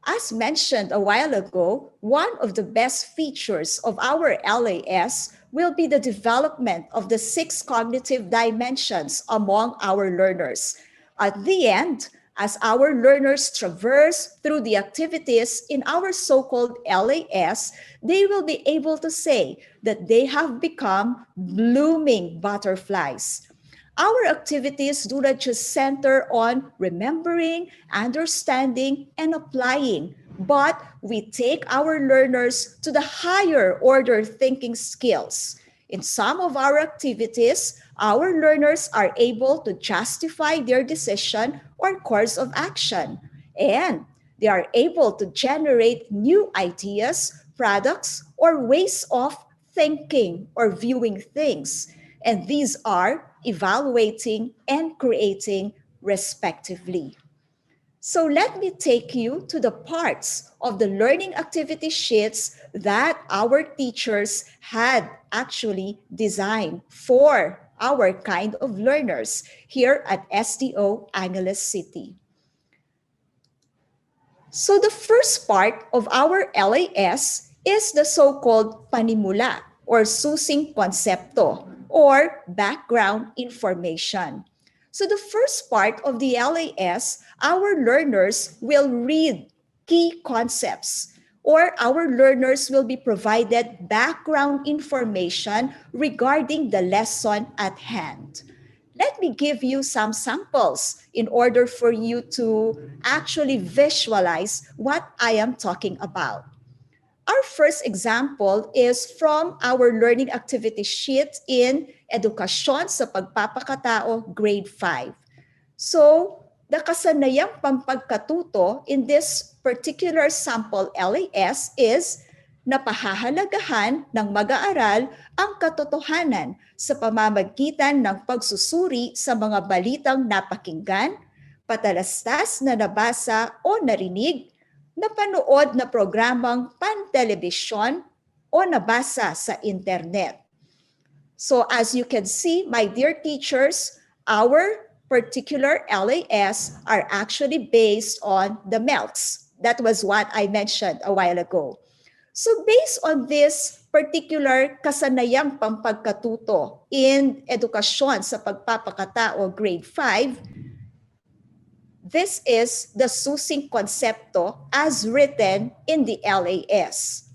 Q: as mentioned a while ago, one of the best features of our LAS will be the development of the 6 cognitive dimensions among our learners. At the end, as our learners traverse through the activities in our so-called LAS, they will be able to say that they have become blooming butterflies. Our activities do not just center on remembering, understanding, and applying, but we take our learners to the higher order thinking skills. In some of our activities, our learners are able to justify their decision or course of action, and they are able to generate new ideas, products, or ways of thinking or viewing things. And these are evaluating and creating respectively. So let me take you to the parts of the learning activity sheets that our teachers had actually designed for our kind of learners here at SDO Angeles City. So the first part of our LAS is the so-called panimula or susing konsepto or background information. So the first part of the LAS, our learners will read key concepts or our learners will be provided background information regarding the lesson at hand. Let me give you some samples in order for you to actually visualize what I am talking about. Our first example is from our learning activity sheet in Edukasyon sa Pagpapakatao, Grade 5. So, the kasanayang pampagkatuto in this particular sample LAS is napahahalagahan ng mag-aaral ang katotohanan sa pamamagitan ng pagsusuri sa mga balitang napakinggan, patalastas na nabasa o narinig, napanood na programang pan-telebisyon o nabasa sa internet. So as you can see, my dear teachers, our particular LAS are actually based on the MELCs. That was what I mentioned a while ago. So based on this particular kasanayang pampagkatuto in Edukasyon sa Pagpapakatao Grade 5, this is the susing konsepto as written in the LAS.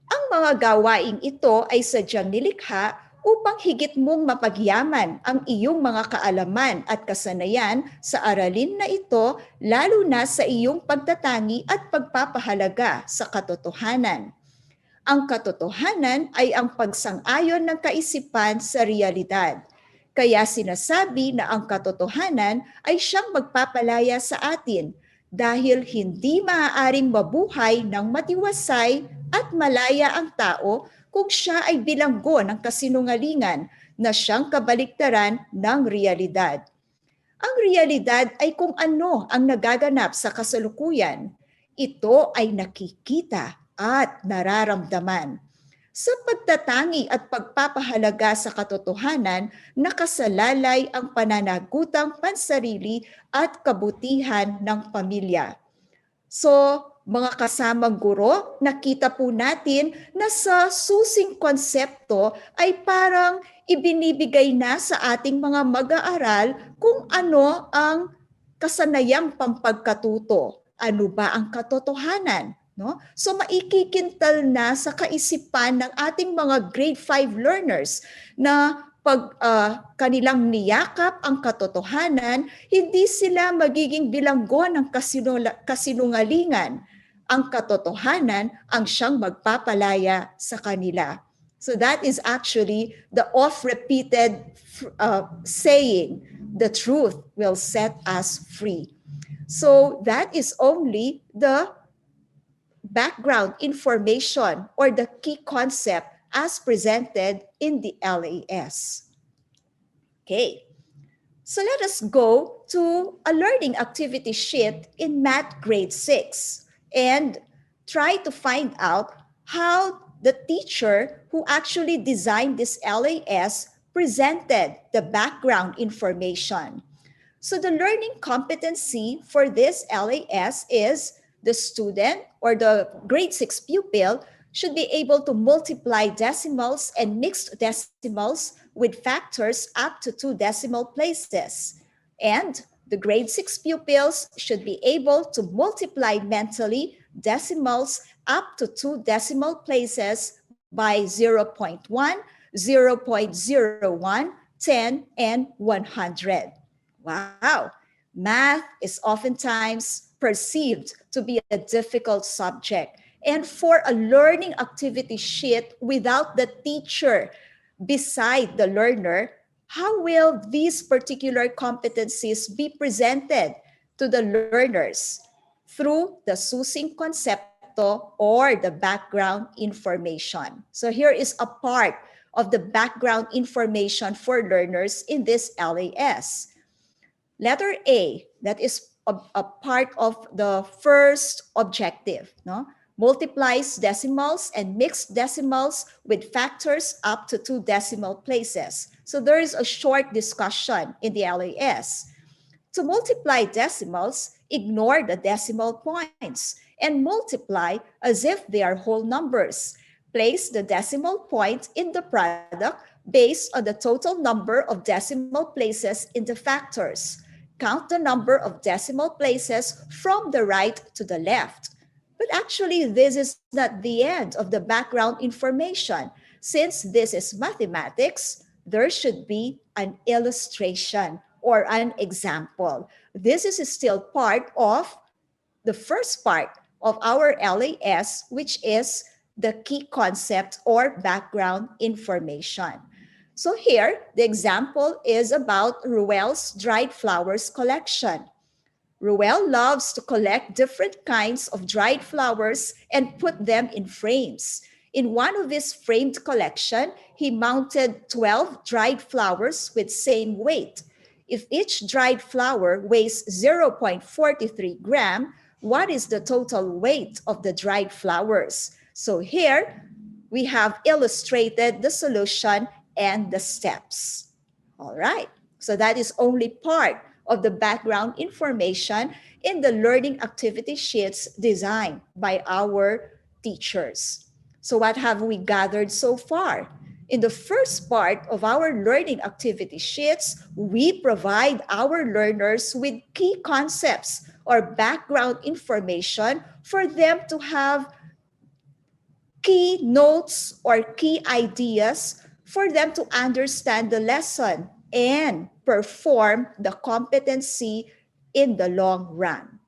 Q: Ang mga gawaing ito ay sadyang nilikha upang higit mong mapagyaman ang iyong mga kaalaman at kasanayan sa aralin na ito, lalo na sa iyong pagtatangi at pagpapahalaga sa katotohanan. Ang katotohanan ay ang pagsang-ayon ng kaisipan sa realidad. Kaya sinasabi na ang katotohanan ay siyang magpapalaya sa atin dahil hindi maaaring mabuhay ng matiwasay at malaya ang tao kung siya ay bilanggo ng kasinungalingan na siyang kabaliktaran ng realidad. Ang realidad ay kung ano ang nagaganap sa kasalukuyan. Ito ay nakikita at nararamdaman. Sa pagtatangi at pagpapahalaga sa katotohanan, nakasalalay ang pananagutang pansarili at kabutihan ng pamilya. So, mga kasamang guro, nakita po natin na sa susing konsepto ay parang ibinibigay na sa ating mga mag-aaral kung ano ang kasanayang pampagkatuto. Ano ba ang katotohanan? No? So maikikintal na sa kaisipan ng ating mga grade 5 learners na pag kanilang niyakap ang katotohanan, hindi sila magiging bilanggo ng kasinungalingan. Ang katotohanan ang siyang magpapalaya sa kanila. So that is actually the oft-repeated saying, the truth will set us free. So that is only the background information or the key concept as presented in the LAS. Okay, so let us go to a learning activity sheet in Math Grade 6 and try to find out how the teacher who actually designed this LAS presented the background information. So the learning competency for this LAS is the student or the grade 6 pupil should be able to multiply decimals and mixed decimals with factors up to 2 decimal places. And the grade 6 pupils should be able to multiply mentally decimals up to 2 decimal places by 0.1, 0.01, 10, and 100. Wow, math is oftentimes perceived to be a difficult subject. And for a learning activity sheet without the teacher beside the learner, how will these particular competencies be presented to the learners? Through the susing concepto or the background information. So here is a part of the background information for learners in this LAS. Letter A, that is a part of the first objective, no? Multiplies decimals and mixed decimals with factors up to 2 decimal places. So there is a short discussion in the LAS. To multiply decimals, ignore the decimal points and multiply as if they are whole numbers. Place the decimal point in the product based on the total number of decimal places in the factors. Count the number of decimal places from the right to the left. But actually, this is not the end of the background information. Since this is mathematics, there should be an illustration or an example. This is still part of the first part of our LAS, which is the key concept or background information. So here, the example is about Ruel's dried flowers collection. Ruel loves to collect different kinds of dried flowers and put them in frames. In one of his framed collection, he mounted 12 dried flowers with same weight. If each dried flower weighs 0.43 gram, what is the total weight of the dried flowers? So here, we have illustrated the solution and the steps. All right, so that is only part of the background information in the learning activity sheets designed by our teachers. So what have we gathered so far? In the first part of our learning activity sheets, we provide our learners with key concepts or background information for them to have key notes or key ideas for them to understand the lesson and perform the competency in the long run.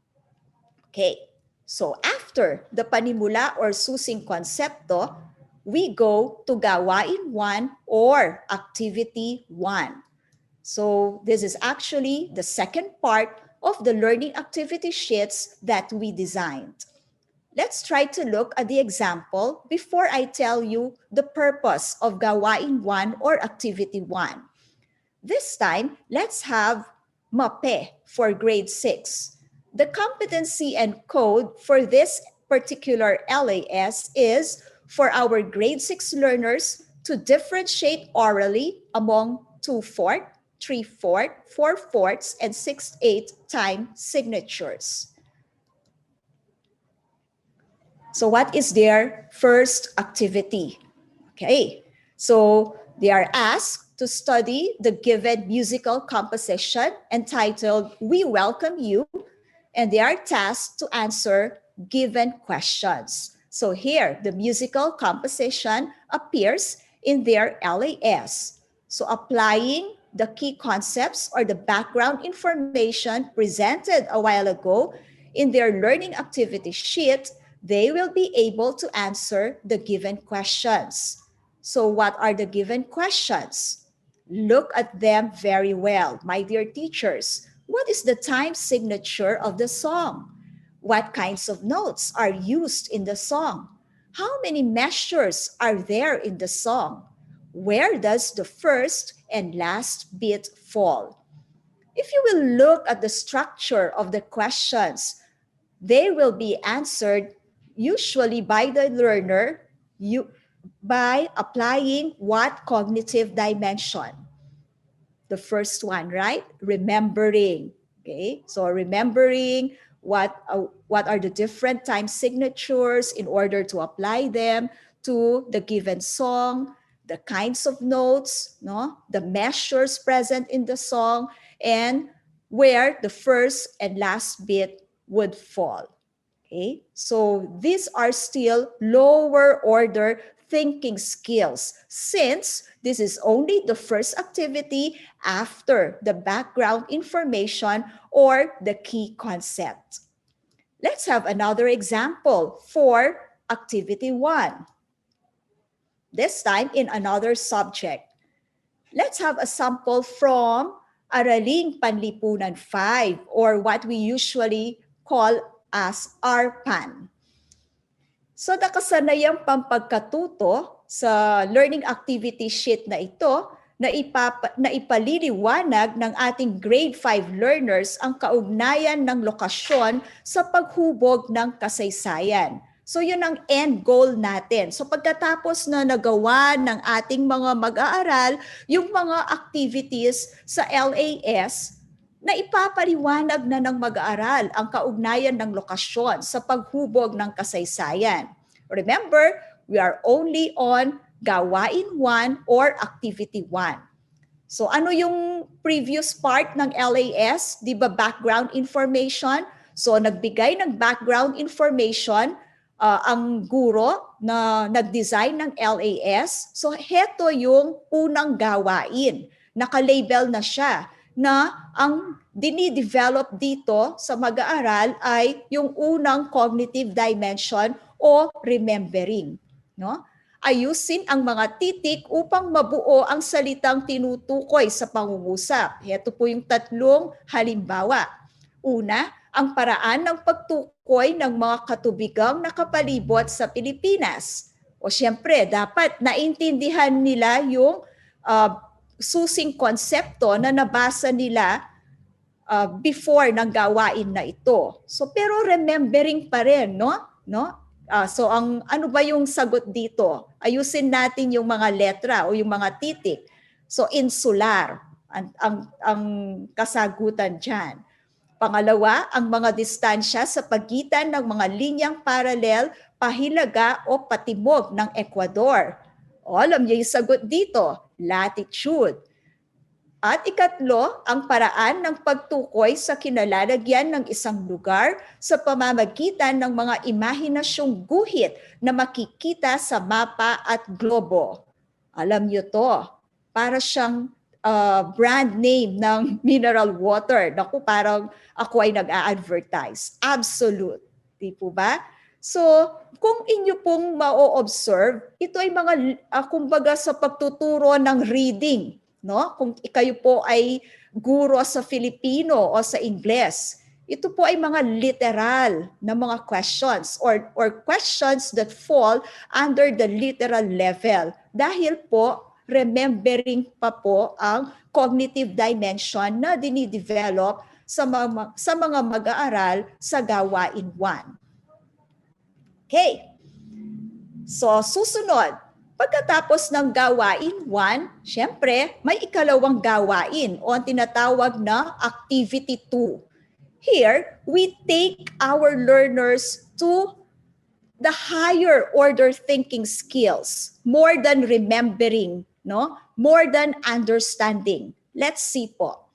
Q: Okay, so after the panimula or susing konsepto, we go to gawain 1 or activity 1. So this is actually the second part of the learning activity sheets that we designed. Let's try to look at the example before I tell you the purpose of gawain 1 or activity 1. This time, let's have MAPE for grade 6. The competency and code for this particular LAS is for our grade 6 learners to differentiate orally among 2/4, 3/4, 4/4, and 6/8 time signatures. So what is their first activity? Okay, so they are asked to study the given musical composition entitled We Welcome You, and they are tasked to answer given questions. So here, the musical composition appears in their LAS. So applying the key concepts or the background information presented a while ago in their learning activity sheet, they will be able to answer the given questions. So what are the given questions? Look at them very well, my dear teachers. What is the time signature of the song? What kinds of notes are used in the song? How many measures are there in the song? Where does the first and last beat fall? If you will look at the structure of the questions, they will be answered usually by the learner by applying what cognitive dimension? The first one, right? Remembering. Okay, so remembering what are the different time signatures in order to apply them to the given song, the kinds of notes, no, the measures present in the song, and where the first and last bit would fall. Okay, so these are still lower order thinking skills since this is only the first activity after the background information or the key concept. Let's have another example for activity 1. This time in another subject. Let's have a sample from Araling Panlipunan 5 or what we usually call as ARPAN. So nakasanayang pampagkatuto sa learning activity sheet na ito na ipaliliwanag ng ating grade 5 learners ang kaugnayan ng lokasyon sa paghubog ng kasaysayan. So yun ang end goal natin. So pagkatapos na nagawa ng ating mga mag-aaral yung mga activities sa LAS, na ipapaliwanag na ng mag-aaral ang kaugnayan ng lokasyon sa paghubog ng kasaysayan. Remember, we are only on Gawain 1 or Activity 1. So ano yung previous part ng LAS? Di ba background information? So nagbigay ng background information ang guro na nag-design ng LAS. So heto yung unang gawain. Naka-label na siya na ang dinidevelop dito sa mag-aaral ay yung unang cognitive dimension o remembering. No? Ayusin ang mga titik upang mabuo ang salitang tinutukoy sa pangungusap. Ito po yung tatlong halimbawa. Una, ang paraan ng pagtukoy ng mga katubigang nakapalibot sa Pilipinas. O siyempre, dapat naintindihan nila yung susing konsepto na nabasa nila before ng gawain na ito. So pero remembering pa rin, no? So ang ano ba yung sagot dito? Ayusin natin yung mga letra o yung mga titik. So insular ang kasagutan diyan. Pangalawa, ang mga distansya sa pagitan ng mga linyang paralel, pahilaga o patimog ng Ecuador. O, alam niyo yung sagot dito, latitude. At ikatlo, ang paraan ng pagtukoy sa kinalalagyan ng isang lugar sa pamamagitan ng mga imahinasyong guhit na makikita sa mapa at globo. Alam niyo to, para siyang brand name ng mineral water. Naku, parang ako ay nag-a-advertise. Absolute. Di po ba? So, kung inyo pong ma-observe, ito ay mga, kumbaga sa pagtuturo ng reading. No? Kung kayo po ay guro sa Filipino o sa Ingles, ito po ay mga literal na mga questions or questions that fall under the literal level. Dahil po, remembering pa po ang cognitive dimension na dinidevelop sa mga mag-aaral sa gawain 1. Okay. So, susunod. Pagkatapos ng gawain 1, syempre, may ikalawang gawain o ang tinatawag na activity 2. Here, we take our learners to the higher order thinking skills, more than remembering, no? More than understanding. Let's see po.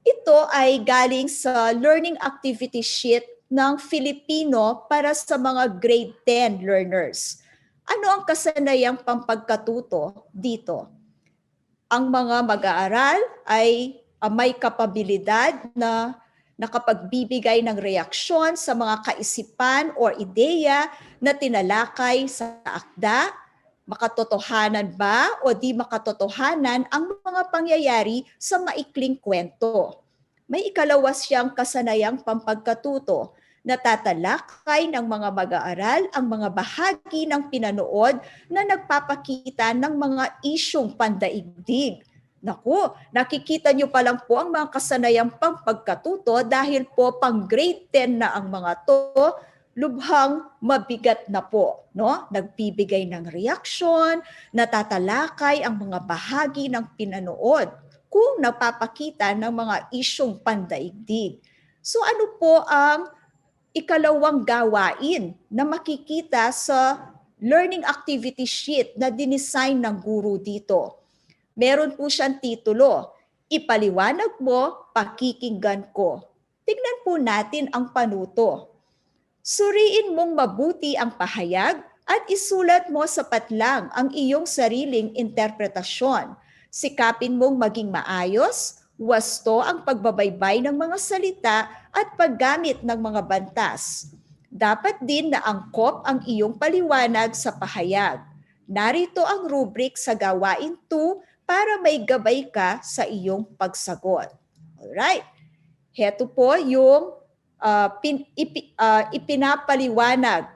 Q: Ito ay galing sa learning activity sheet ng Filipino para sa mga grade 10 learners. Ano ang kasanayang pampagkatuto dito? Ang mga mag-aaral ay may kapabilidad na nakapagbibigay ng reaksyon sa mga kaisipan o ideya na tinalakay sa akda, makatotohanan ba o di makatotohanan ang mga pangyayari sa maikling kwento. May ikalawa siyang kasanayang pampagkatuto na tatalakay ng mga mag-aaral ang mga bahagi ng pinanood na nagpapakita ng mga isyong pandaigdig. Naku, nakikita niyo pa lang po ang mga kasanayang pampagkatuto dahil po pang grade 10 na ang mga to, lubhang mabigat na po, no? Nagbibigay ng reaksyon, natatalakay ang mga bahagi ng pinanood kung napapakita ng mga isyong pandaigdig. So ano po ang ikalawang gawain na makikita sa learning activity sheet na dinesign ng guro dito? Meron po siyang titulo, Ipaliwanag mo, pakikinggan ko. Tignan po natin ang panuto. Suriin mong mabuti ang pahayag at isulat mo sapat lang ang iyong sariling interpretasyon. Sikapin mong maging maayos, wasto ang pagbabaybay ng mga salita at paggamit ng mga bantas. Dapat din na angkop ang iyong paliwanag sa pahayag. Narito ang rubric sa gawain 2 para may gabay ka sa iyong pagsagot. Alright. Heto po yung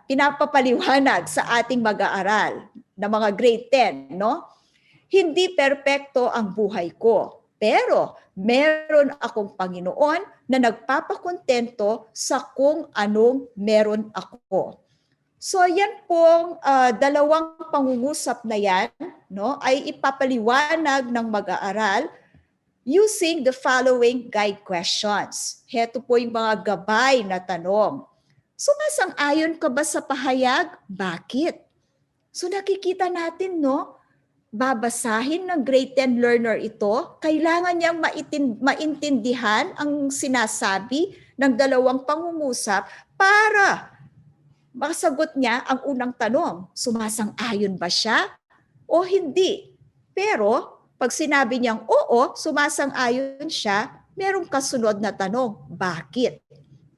Q: pinapapaliwanag sa ating mag-aaral na mga grade 10, no? Hindi perpekto ang buhay ko, pero meron akong Panginoon na nagpapakontento sa kung anong meron ako. So yan pong dalawang pangungusap na yan, no, ay ipapaliwanag ng mag-aaral using the following guide questions. Heto po yung mga gabay na tanong. Sumasang-ayon ka ba sa pahayag? Bakit? So nakikita natin, no? Babasahin ng grade 10 learner ito, kailangan niyang maintindihan ang sinasabi ng dalawang pangungusap para masagot niya ang unang tanong. Sumasang-ayon ba siya o hindi? Pero pag sinabi niyang oo, sumasang-ayon siya, merong kasunod na tanong, bakit?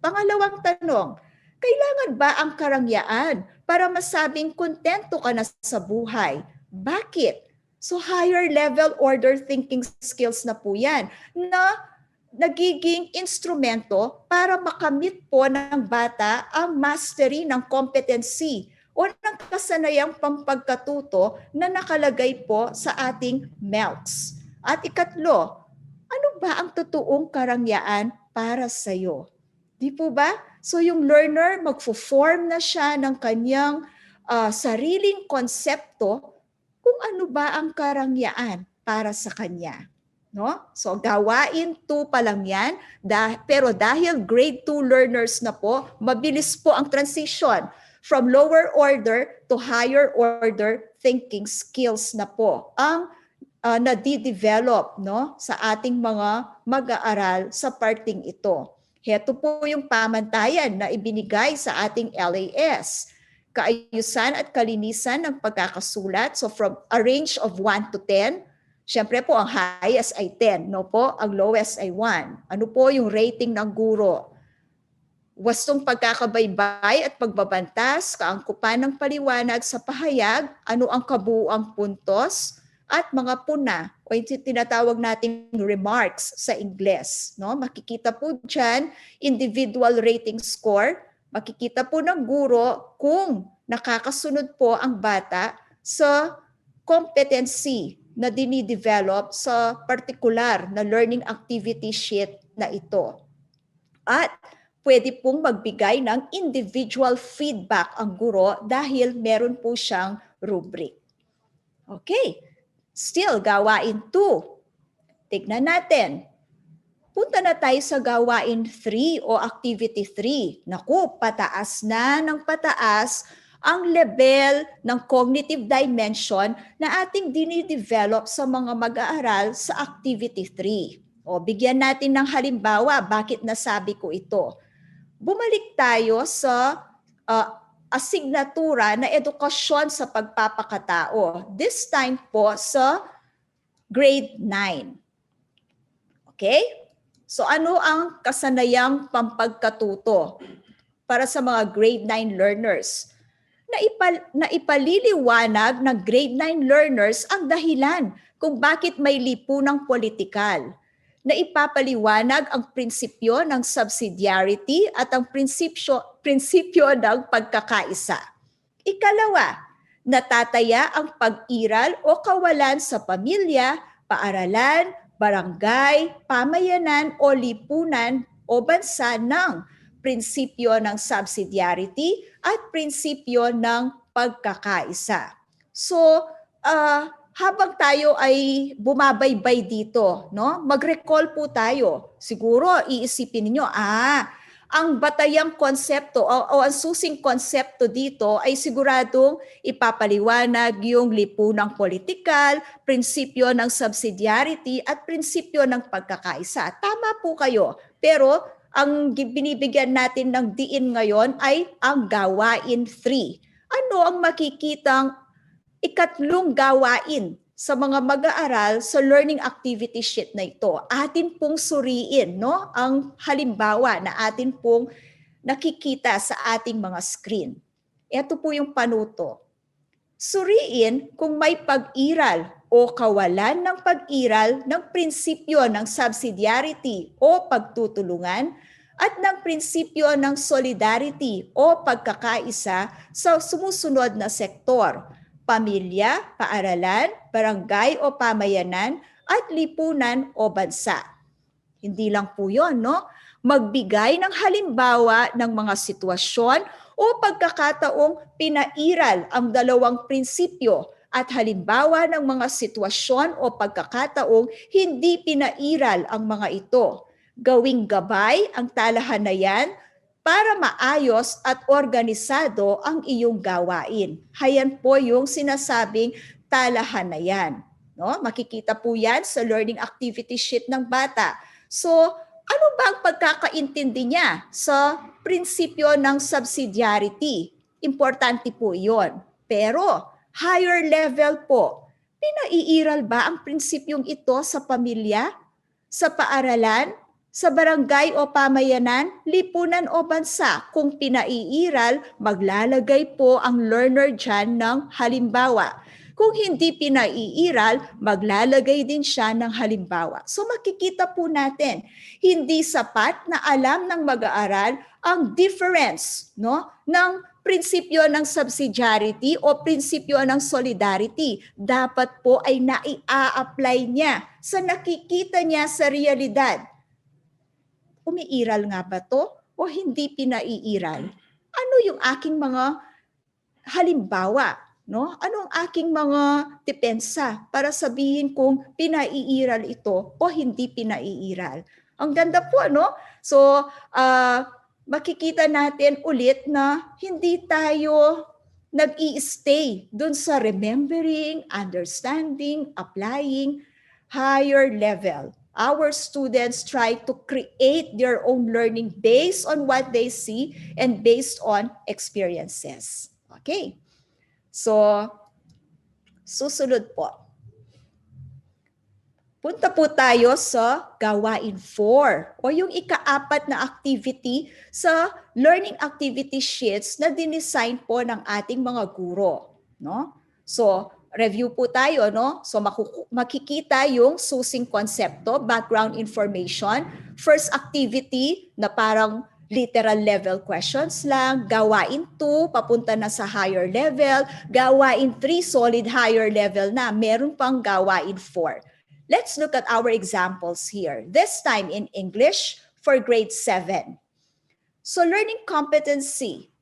Q: Pangalawang tanong, kailangan ba ang karangyaan para masabing kontento ka na sa buhay? Bakit? So higher level order thinking skills na po yan na nagiging instrumento para makamit po ng bata ang mastery ng competency o ng kasanayang pampagkatuto na nakalagay po sa ating MELCs. At ikatlo, ano ba ang totoong karangyaan para sa iyo? Di po ba? So yung learner magfo-form na siya ng kanyang sariling konsepto kung ano ba ang karangyaan para sa kanya. No? So gawain 2 pa lang yan, pero dahil grade 2 learners na po, mabilis po ang transition from lower order to higher order thinking skills na po ang nadidevelop, no, sa ating mga mag-aaral sa parting ito. Heto po yung pamantayan na ibinigay sa ating LAS. Kaayusan at kalinisan ng pagkakasulat. So from a range of 1 to 10, syempre po ang highest ay 10, no po? Ang lowest ay 1. Ano po yung rating ng guro? Wastong pagkakabaybay at pagbabantas, kaangkupan ng paliwanag sa pahayag, ano ang kabuuang puntos, at mga puna o yung tinatawag nating remarks sa Ingles. No? Makikita po dyan, individual rating score, makikita po ng guro kung nakakasunod po ang bata sa competency na dinidevelop sa particular na learning activity sheet na ito. At pwede pong magbigay ng individual feedback ang guro dahil meron po siyang rubric. Okay, still gawain 2. Tignan natin. Punta na tayo sa gawain 3 o activity 3. Naku, pataas na ng pataas ang level ng cognitive dimension na ating dinidevelop sa mga mag-aaral sa activity 3. O, bigyan natin ng halimbawa, bakit nasabi ko ito? Bumalik tayo sa asignatura na edukasyon sa pagpapakatao. This time po sa grade 9. Okay? So ano ang kasanayang pampagkatuto para sa mga grade 9 learners? Na ipaliliwanag ng grade 9 learners ang dahilan kung bakit may lipunang politikal. Na ipapaliwanag ang prinsipyo ng subsidiarity at ang prinsipyo ng pagkakaisa. Ikalawa, natataya ang pag-iral o kawalan sa pamilya, paaralan, barangay, pamayanan o lipunan o bansa ng prinsipyo ng subsidiarity at prinsipyo ng pagkakaisa. So, habang tayo ay bumabaybay dito, no? Mag-recall po tayo. Siguro iisipin niyo, ang batayang konsepto o ang susing konsepto dito ay siguradong ipapaliwanag yung lipunang politikal, prinsipyo ng subsidiarity at prinsipyo ng pagkakaisa. Tama po kayo. Pero ang binibigyan natin ng diin ngayon ay ang gawain 3. Ano ang makikitang ikatlong gawain sa mga mag-aaral sa learning activity sheet na ito? Atin pong suriin, no, ang halimbawa na atin pong nakikita sa ating mga screen. Ito po yung panuto. Suriin kung may pag-iral o kawalan ng pag-iral ng prinsipyo ng subsidiarity o pagtutulungan at ng prinsipyo ng solidarity o pagkakaisa sa sumusunod na sektor: pamilya, paaralan, barangay o pamayanan, at lipunan o bansa. Hindi lang po yun, no? Magbigay ng halimbawa ng mga sitwasyon o pagkakataong pinairal ang dalawang prinsipyo at halimbawa ng mga sitwasyon o pagkakataong hindi pinairal ang mga ito. Gawing gabay ang talahanayan para maayos at organisado ang iyong gawain. Hayan po yung sinasabing talahanayan. No? Makikita po yan sa learning activity sheet ng bata. So, ano ba ang pagkakaintindi niya sa prinsipyo ng subsidiarity? Importante po iyon. Pero, higher level po, pinaiiral ba ang prinsipyong ito sa pamilya, sa paaralan, sa barangay o pamayanan, lipunan o bansa? Kung pinaiiral, maglalagay po ang learner dyan ng halimbawa. Kung hindi pinaiiral, maglalagay din siya ng halimbawa. So makikita po natin, hindi sapat na alam ng mag-aaral ang difference, no, ng prinsipyo ng subsidiarity o prinsipyo ng solidarity. Dapat po ay naia-apply niya sa nakikita niya sa realidad. Umiiral nga ba to o hindi pinaiiral? Ano yung aking mga halimbawa? No? Ano ang aking mga depensa para sabihin kung pinaiiral ito o hindi pinaiiral? Ang ganda po, no? So, makikita natin ulit na hindi tayo nag-i-stay dun sa remembering, understanding, applying, higher level. Our students try to create their own learning based on what they see and based on experiences. Okay. So, susunod po. Punta po tayo sa gawain 4 o yung ika-4 na activity sa learning activity sheets na dinesign po ng ating mga guro. No? So, review po tayo, no? So makikita yung susing konsepto, background information, first activity na parang literal level questions lang, gawain 2 papunta na sa higher level, gawain 3 solid higher level na, meron pang gawain 4. Let's look at our examples here. This time in English for grade 7. So learning competency.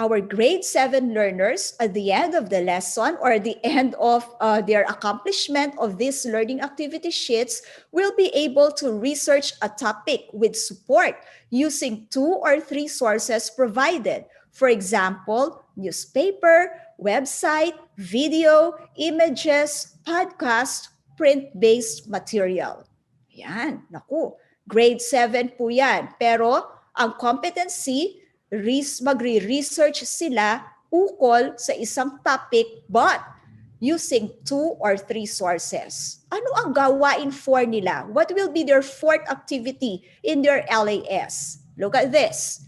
Q: Our grade 7 learners at the end of the lesson or the end of their accomplishment of these learning activity sheets will be able to research a topic with support using 2 or 3 sources provided. For example, newspaper, website, video, images, podcast, print-based material. Yan, naku, grade 7 po yan. Pero ang competency, magre-research sila ukol sa isang topic but using 2 or 3 sources. Ano ang gawain 4 nila? What will be their 4th activity in their LAS? Look at this.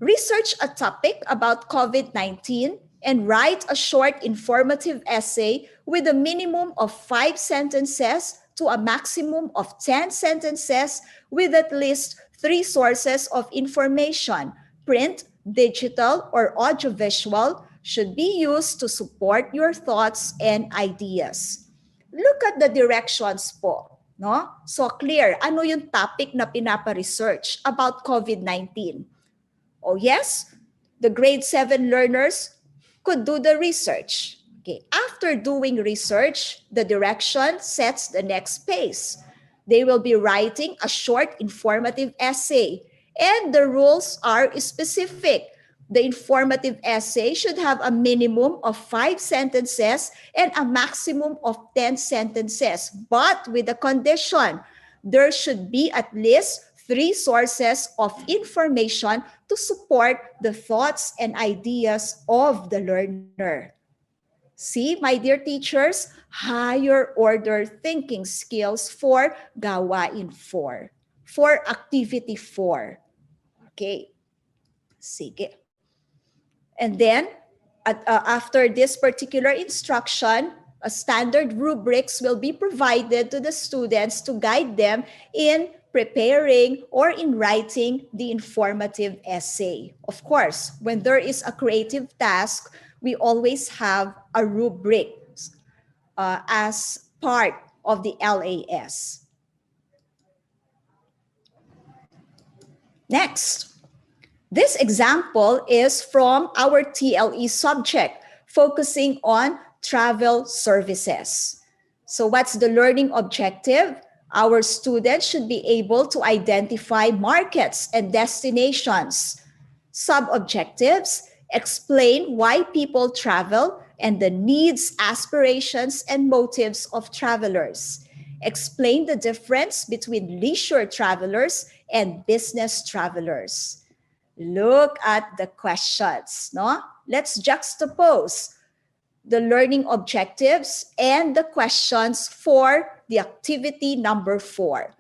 Q: Research a topic about COVID-19 and write a short informative essay with a minimum of 5 sentences to a maximum of 10 sentences with at least 3 sources of information. Print, digital, or audiovisual should be used to support your thoughts and ideas. Look at the directions po. No? So clear, ano yung topic na pinapa-research about COVID-19? Oh yes, the grade 7 learners could do the research. Okay. After doing research, the direction sets the next pace. They will be writing a short informative essay, and the rules are specific. The informative essay should have a minimum of 5 sentences and a maximum of 10 sentences, but with a condition. There should be at least 3 sources of information to support the thoughts and ideas of the learner. See, my dear teachers, higher order thinking skills for gawain 4, for activity 4. Okay, sige. And then, after this particular instruction, a standard rubrics will be provided to the students to guide them in preparing or in writing the informative essay. Of course, when there is a creative task, we always have a rubric as part of the LAS. Next, this example is from our TLE subject, focusing on travel services. So what's the learning objective? Our students should be able to identify markets and destinations. Sub-objectives: explain why people travel and the needs, aspirations, and motives of travelers. Explain the difference between leisure travelers and business travelers. Look at the questions, no? Let's juxtapose the learning objectives and the questions for the activity number 4.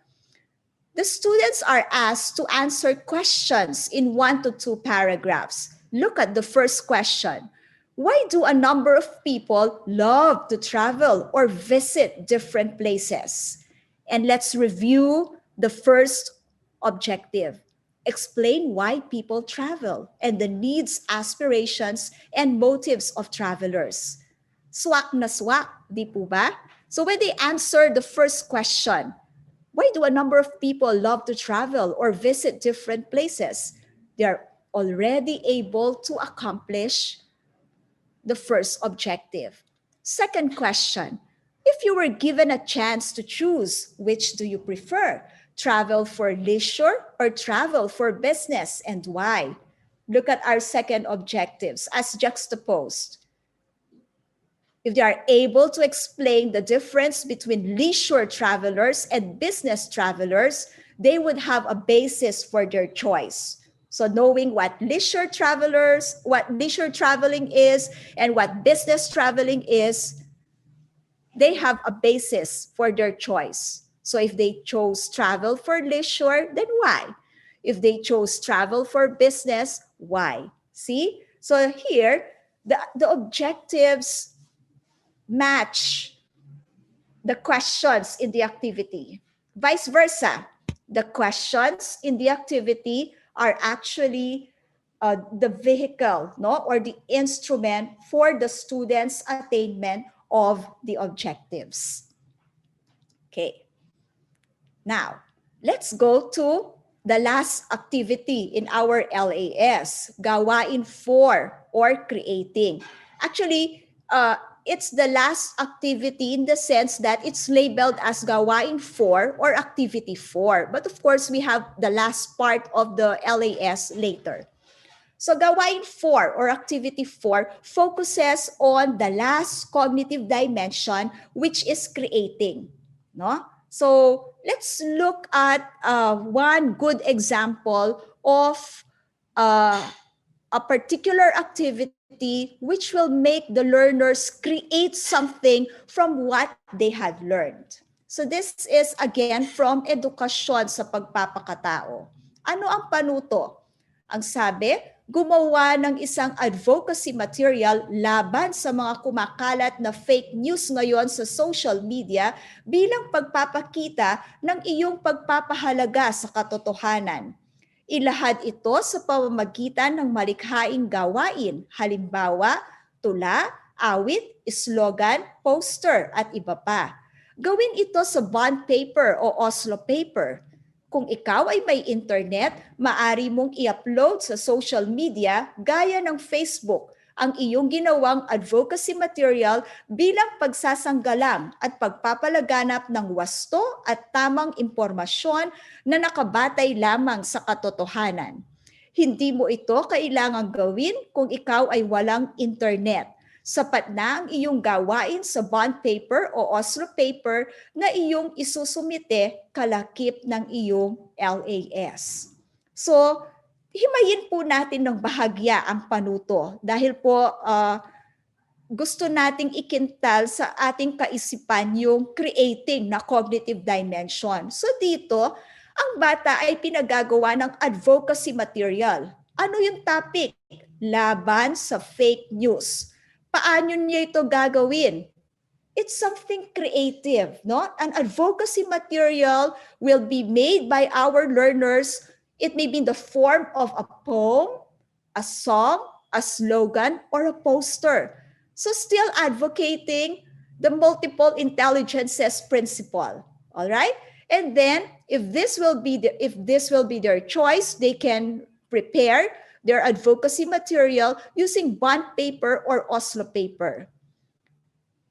Q: The students are asked to answer questions in 1 to 2 paragraphs. Look at the first question. Why do a number of people love to travel or visit different places? And let's review the first objective. Explain why people travel and the needs, aspirations, and motives of travelers. Swak na swak, di po ba? So when they answer the first question, why do a number of people love to travel or visit different places? They are already able to accomplish the first objective. Second question, if you were given a chance to choose, which do you prefer? Travel for leisure or travel for business, and why? Look at our second objectives as juxtaposed. If they are able to explain the difference between leisure travelers and business travelers, they would have a basis for their choice. So knowing what leisure traveling is and what business traveling is, they have a basis for their choice. So if they chose travel for leisure, then why? If they chose travel for business, why? See? So here, the objectives match the questions in the activity. Vice versa, the questions in the activity are actually the vehicle, no, or the instrument for the students' attainment of the objectives. Okay. Now, let's go to the last activity in our LAS, gawain 4 or creating. Actually, it's the last activity in the sense that it's labeled as gawain 4 or activity 4. But of course, we have the last part of the LAS later. So gawain 4 or activity 4 focuses on the last cognitive dimension, which is creating. No? So let's look at one good example of a particular activity which will make the learners create something from what they had learned. So this is again from edukasyon sa pagpapakatao. Ano ang panuto? Ang sabi, gumawa ng isang advocacy material laban sa mga kumakalat na fake news ngayon sa social media bilang pagpapakita ng iyong pagpapahalaga sa katotohanan. Ilahad ito sa pamamagitan ng malikhaing gawain, halimbawa, tula, awit, slogan, poster, at iba pa. Gawin ito sa bond paper o Oslo paper. Kung ikaw ay may internet, maari mong i-upload sa social media gaya ng Facebook ang iyong ginawang advocacy material bilang pagsasanggalang at pagpapalaganap ng wasto at tamang impormasyon na nakabatay lamang sa katotohanan. Hindi mo ito kailangang gawin kung ikaw ay walang internet. Sapat na ang iyong gawain sa bond paper o Oslo paper na iyong isusumite kalakip ng iyong LAS. So, himayin po natin ng bahagya ang panuto dahil po gusto nating ikintal sa ating kaisipan yung creating na cognitive dimension. So dito, ang bata ay pinagagawa ng advocacy material. Ano yung topic? Laban sa fake news. Paano niya ito gagawin? It's something creative, no? An advocacy material will be made by our learners. It may be in the form of a poem, a song, a slogan, or a poster. So still advocating the multiple intelligences principle, all right? And then if this will be their choice, they can prepare their advocacy material using bond paper or Oslo paper.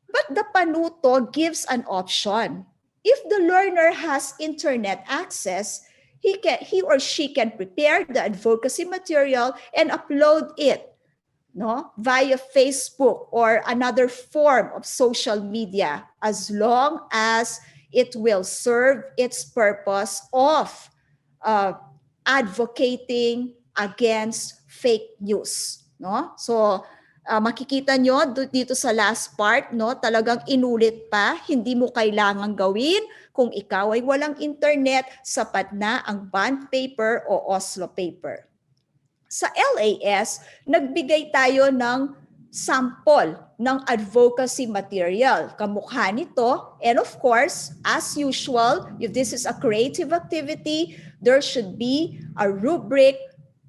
Q: But the panuto gives an option. If the learner has internet access, he or she can prepare the advocacy material and upload it via Facebook or another form of social media, as long as it will serve its purpose of advocating against fake news. So, makikita nyo dito sa last part, talagang inulit pa, hindi mo kailangang gawin kung ikaw ay walang internet, sapat na ang bond paper o Oslo paper. Sa LAS, nagbigay tayo ng sample ng advocacy material. Kamukha nito, and of course, as usual, if this is a creative activity, there should be a rubric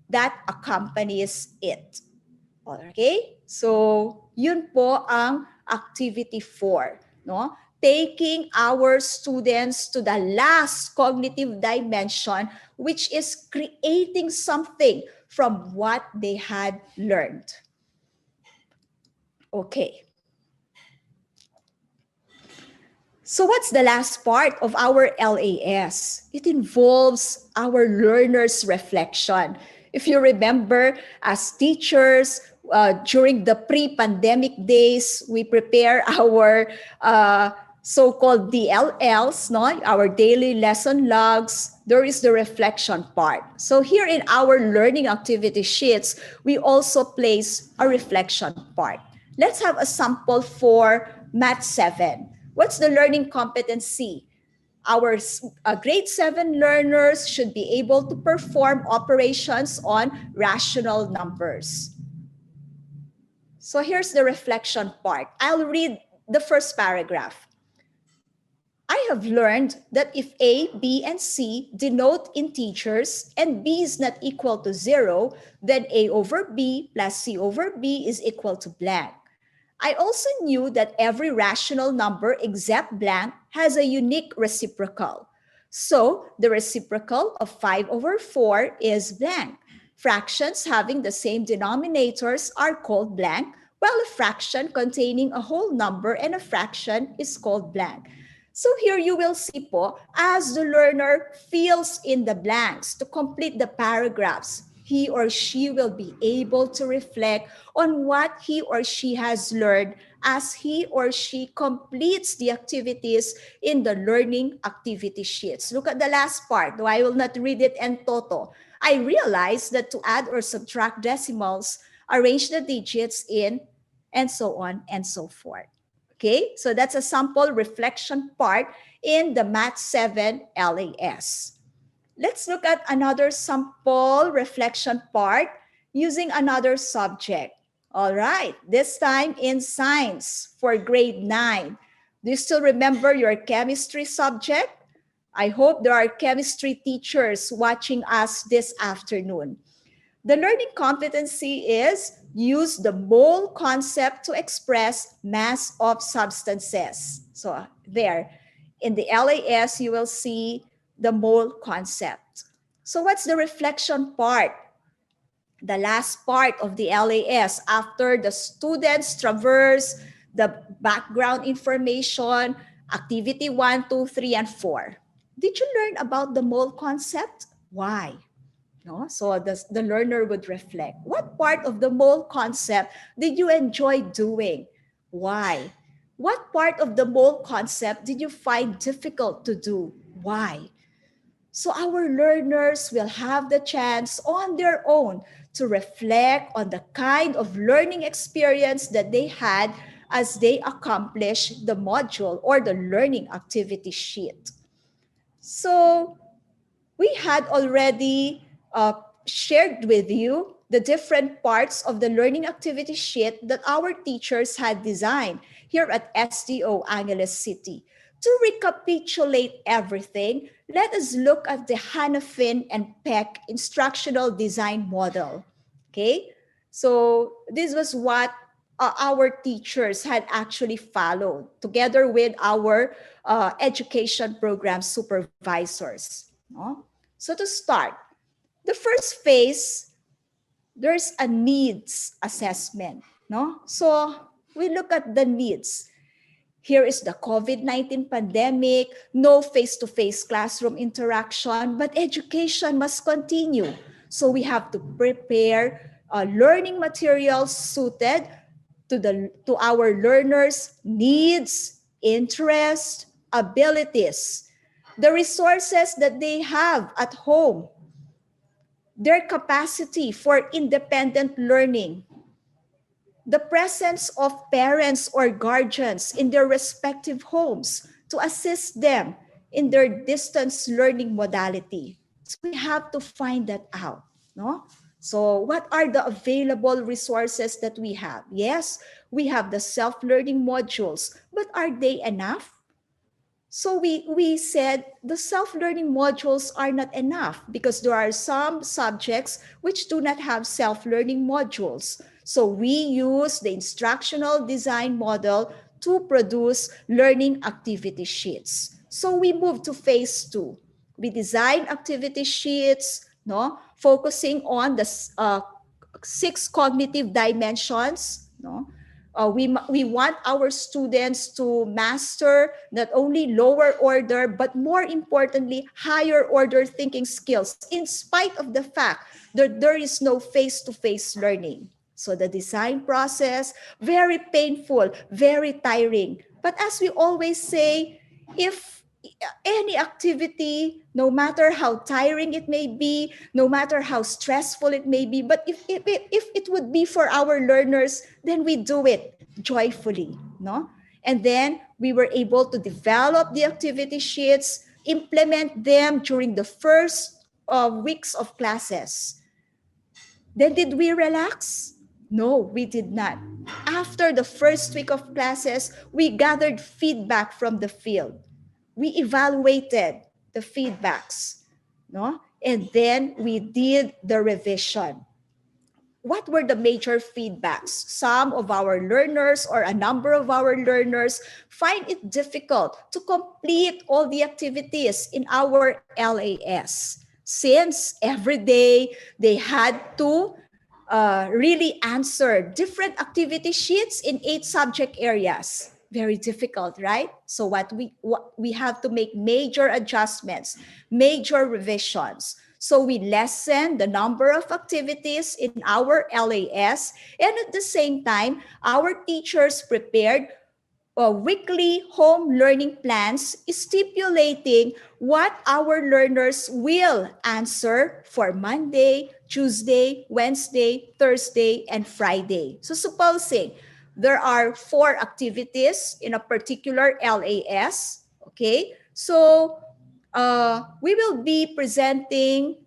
Q: that accompanies it. Okay? So, yun po ang activity 4, taking our students to the last cognitive dimension, which is creating something from what they had learned. Okay. So what's the last part of our LAS? It involves our learners' reflection. If you remember, as teachers, during the pre-pandemic days, we prepare our so-called DLLs, our daily lesson logs. There is the reflection part. So here in our learning activity sheets, we also place a reflection part. Let's have a sample for Math 7. What's the learning competency? Our grade 7 learners should be able to perform operations on rational numbers. So here's the reflection part. I'll read the first paragraph. I have learned that if A, B, and C denote integers and B is not equal to 0, then A over B plus C over B is equal to blank. I also knew that every rational number except blank has a unique reciprocal. So the reciprocal of 5 over 4 is blank. Fractions having the same denominators are called blank, while a fraction containing a whole number and a fraction is called blank. So here you will see po, as the learner fills in the blanks to complete the paragraphs, he or she will be able to reflect on what he or she has learned as he or she completes the activities in the learning activity sheets. Look at the last part, though I will not read it en toto. I realized that to add or subtract decimals, arrange the digits in, and so on and so forth. Okay, so that's a sample reflection part in the Math 7 LAS. Let's look at another sample reflection part using another subject. All right, this time in science for grade 9. Do you still remember your chemistry subject? I hope there are chemistry teachers watching us this afternoon. The learning competency is use the mole concept to express mass of substances. So there, In the LAS, you will see the mole concept. So what's the reflection part? The last part of the LAS, after the students traverse the background information, activity 1, 2, 3, and 4. Did you learn about the mole concept? Why? No? So the learner would reflect. What part of the mole concept did you enjoy doing? Why? What part of the mole concept did you find difficult to do? Why? So our learners will have the chance on their own to reflect on the kind of learning experience that they had as they accomplish the module or the learning activity sheet. So we had already shared with you the different parts of the learning activity sheet that our teachers had designed here at SDO Angeles City. To recapitulate everything, let us look at the Hanafin and Peck instructional design model. Okay, so this was what our teachers had actually followed together with our education program supervisors. No? So to start, the first phase, there's a needs assessment. No? So we look at the needs. Here is the COVID-19 pandemic, no face-to-face classroom interaction, but education must continue. So we have to prepare learning materials suited to our learners' needs, interests, abilities, the resources that they have at home, their capacity for independent learning, the presence of parents or guardians in their respective homes to assist them in their distance learning modality. So we have to find that out, no? So what are the available resources that we have? Yes, we have the self-learning modules, but are they enough? So we said the self-learning modules are not enough because there are some subjects which do not have self-learning modules. So we use the instructional design model to produce learning activity sheets. So we move to phase 2. We design activity sheets, no, focusing on the 6 cognitive dimensions, no. We want our students to master not only lower order, but more importantly, higher order thinking skills, in spite of the fact that there is no face-to-face learning. So the design process, very painful, very tiring. But as we always say, if any activity, no matter how tiring it may be, no matter how stressful it may be, but if it would be for our learners, then we do it joyfully, no? And then we were able to develop the activity sheets, implement them during the first weeks of classes. Then did we relax? No, we did not. After the first week of classes, we gathered feedback from the field. We evaluated the feedbacks, no? And then we did the revision. What were the major feedbacks? Some of our learners or a number of our learners find it difficult to complete all the activities in our LAS since every day they had to really answer different activity sheets in 8 subject areas. Very difficult, right? So what we have to make major adjustments, major revisions. So we lessen the number of activities in our LAS, and at the same time, our teachers prepared weekly home learning plans stipulating what our learners will answer for Monday, Tuesday, Wednesday, Thursday, and Friday. So supposing there are 4 activities in a particular LAS, okay? So we will be presenting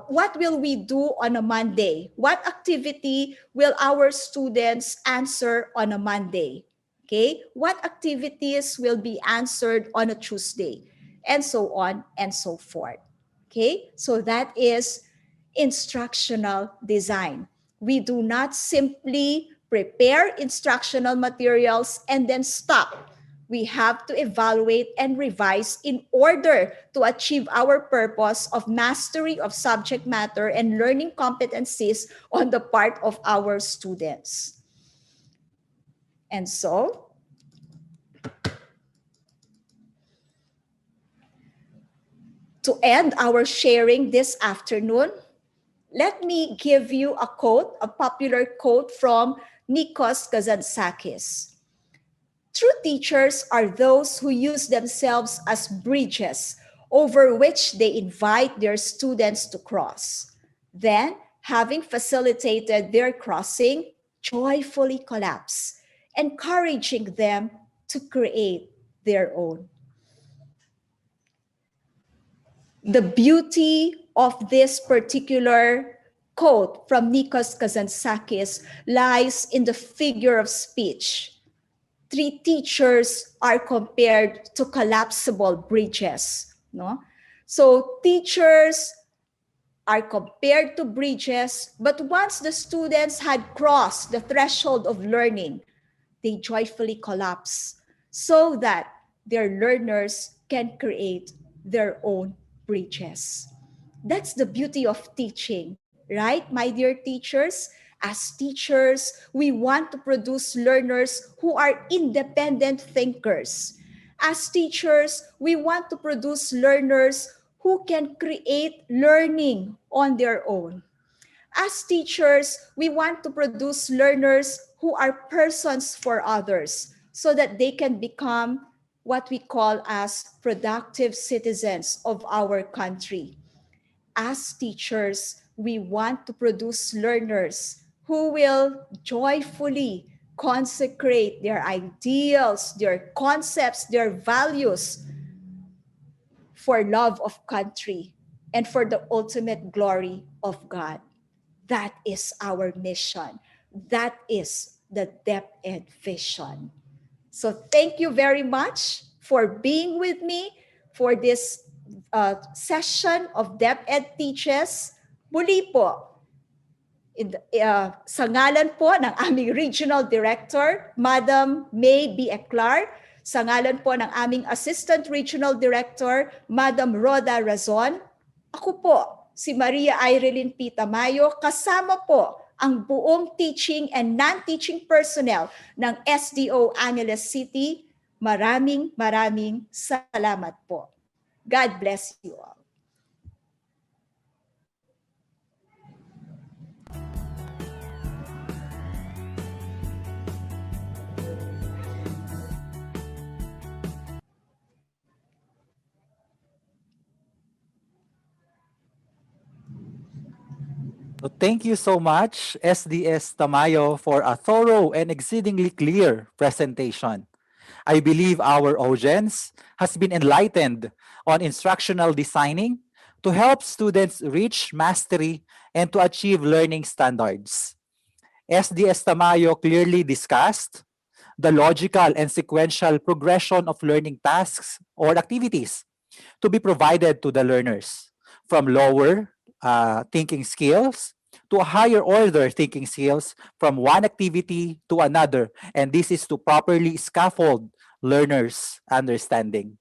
Q: what will we do on a Monday? What activity will our students answer on a Monday? Okay, what activities will be answered on a Tuesday, and so on and so forth. Okay, so that is instructional design. We do not simply prepare instructional materials and then stop. We have to evaluate and revise in order to achieve our purpose of mastery of subject matter and learning competencies on the part of our students. And so, to end our sharing this afternoon, let me give you a quote, a popular quote from Nikos Kazantzakis. True teachers are those who use themselves as bridges over which they invite their students to cross. Then, having facilitated their crossing, joyfully collapse, encouraging them to create their own. The beauty of this particular quote from Nikos Kazantzakis lies in the figure of speech. Three teachers are compared to collapsible bridges. No? So teachers are compared to bridges, but once the students had crossed the threshold of learning, they joyfully collapse so that their learners can create their own bridges. That's the beauty of teaching, right, my dear teachers? As teachers, we want to produce learners who are independent thinkers. As teachers, we want to produce learners who can create learning on their own. As teachers, we want to produce learners who are persons for others so that they can become what we call as productive citizens of our country. As teachers, we want to produce learners who will joyfully consecrate their ideals, their concepts, their values for love of country and for the ultimate glory of God. That is our mission. That is the DepEd vision. So thank you very much for being with me for this session of DepEd Teaches. Muli po, sa ngalan po ng aming Regional Director, Madam May B. Eclar, sa ngalan po ng aming Assistant Regional Director, Madam Roda Razon, ako po, si Maria Irelyn P. Tamayo, kasama po ang buong teaching and non-teaching personnel ng SDO Angeles City. Maraming salamat po. God bless you all.
N: So thank you so much, SDS Tamayo, for a thorough and exceedingly clear presentation. I believe our audience has been enlightened on instructional designing to help students reach mastery and to achieve learning standards. SDS Tamayo clearly discussed the logical and sequential progression of learning tasks or activities to be provided to the learners, from lower thinking skills to a higher order thinking skills, from one activity to another. And this is to properly scaffold learners' understanding.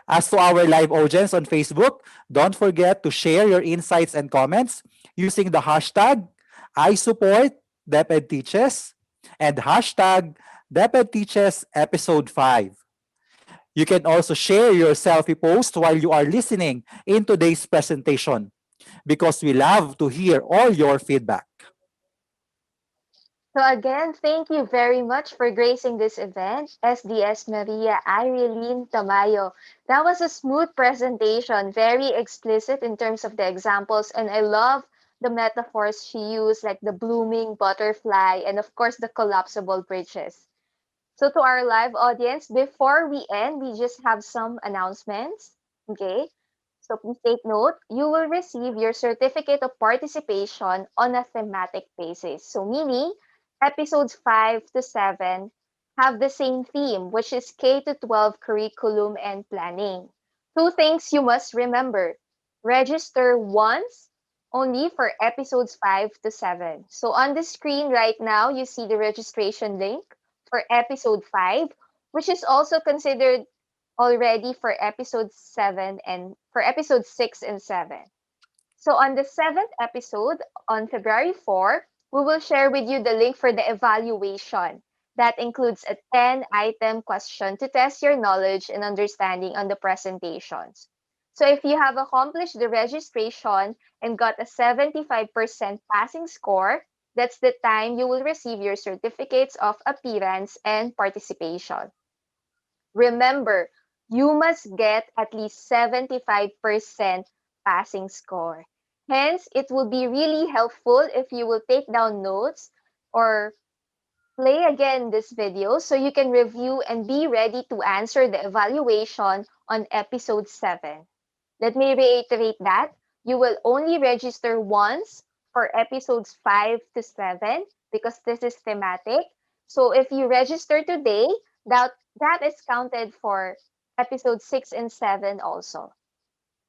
N: As to our live audience on Facebook, don't forget to share your insights and comments using the hashtag #ISupportDepEdTeaches and hashtag DepEdTeaches Episode 5. You can also share your selfie post while you are listening in today's presentation because we love to hear all your feedback.
O: So again, thank you very much for gracing this event, SDS Maria Irelyn Tamayo. That was a smooth presentation, very explicit in terms of the examples, and I love the metaphors she used, like the blooming butterfly and of course the collapsible bridges. So to our live audience, before we end, we just have some announcements. Okay. So please take note, you will receive your certificate of participation on a thematic basis. So meaning, episodes 5 to 7 have the same theme, which is K-12 curriculum and planning. Two things you must remember. Register once only for episodes 5 to 7. So on the screen right now, you see the registration link. for episode 5, which is also considered already for episode 7 and for episode 6 and 7. So on the 7th episode on February 4, we will share with you the link for the evaluation. That includes a 10-item question to test your knowledge and understanding on the presentations. So if you have accomplished the registration and got a 75% passing score, that's the time you will receive your certificates of appearance and participation. Remember, you must get at least 75% passing score. Hence, it will be really helpful if you will take down notes or play again this video so you can review and be ready to answer the evaluation on episode 7. Let me reiterate that you will only register once for episodes 5 to 7 because this is thematic. So if you register today, that is counted for episode 6 and 7 also.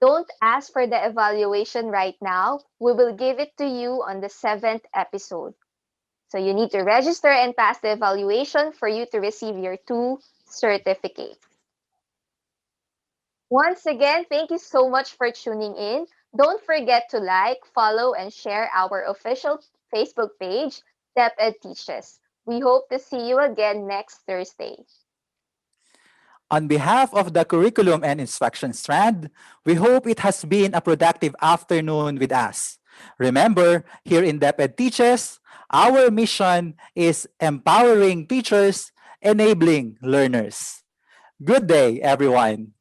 O: Don't ask for the evaluation right now. We will give it to you on the 7th episode. So you need to register and pass the evaluation for you to receive your 2 certificates. Once again, thank you so much for tuning in. Don't forget to like, follow, and share our official Facebook page, DepEd Teaches. We hope to see you again next Thursday.
N: On behalf of the Curriculum and Instruction Strand, we hope it has been a productive afternoon with us. Remember, here in DepEd Teaches, our mission is empowering teachers, enabling learners. Good day, everyone.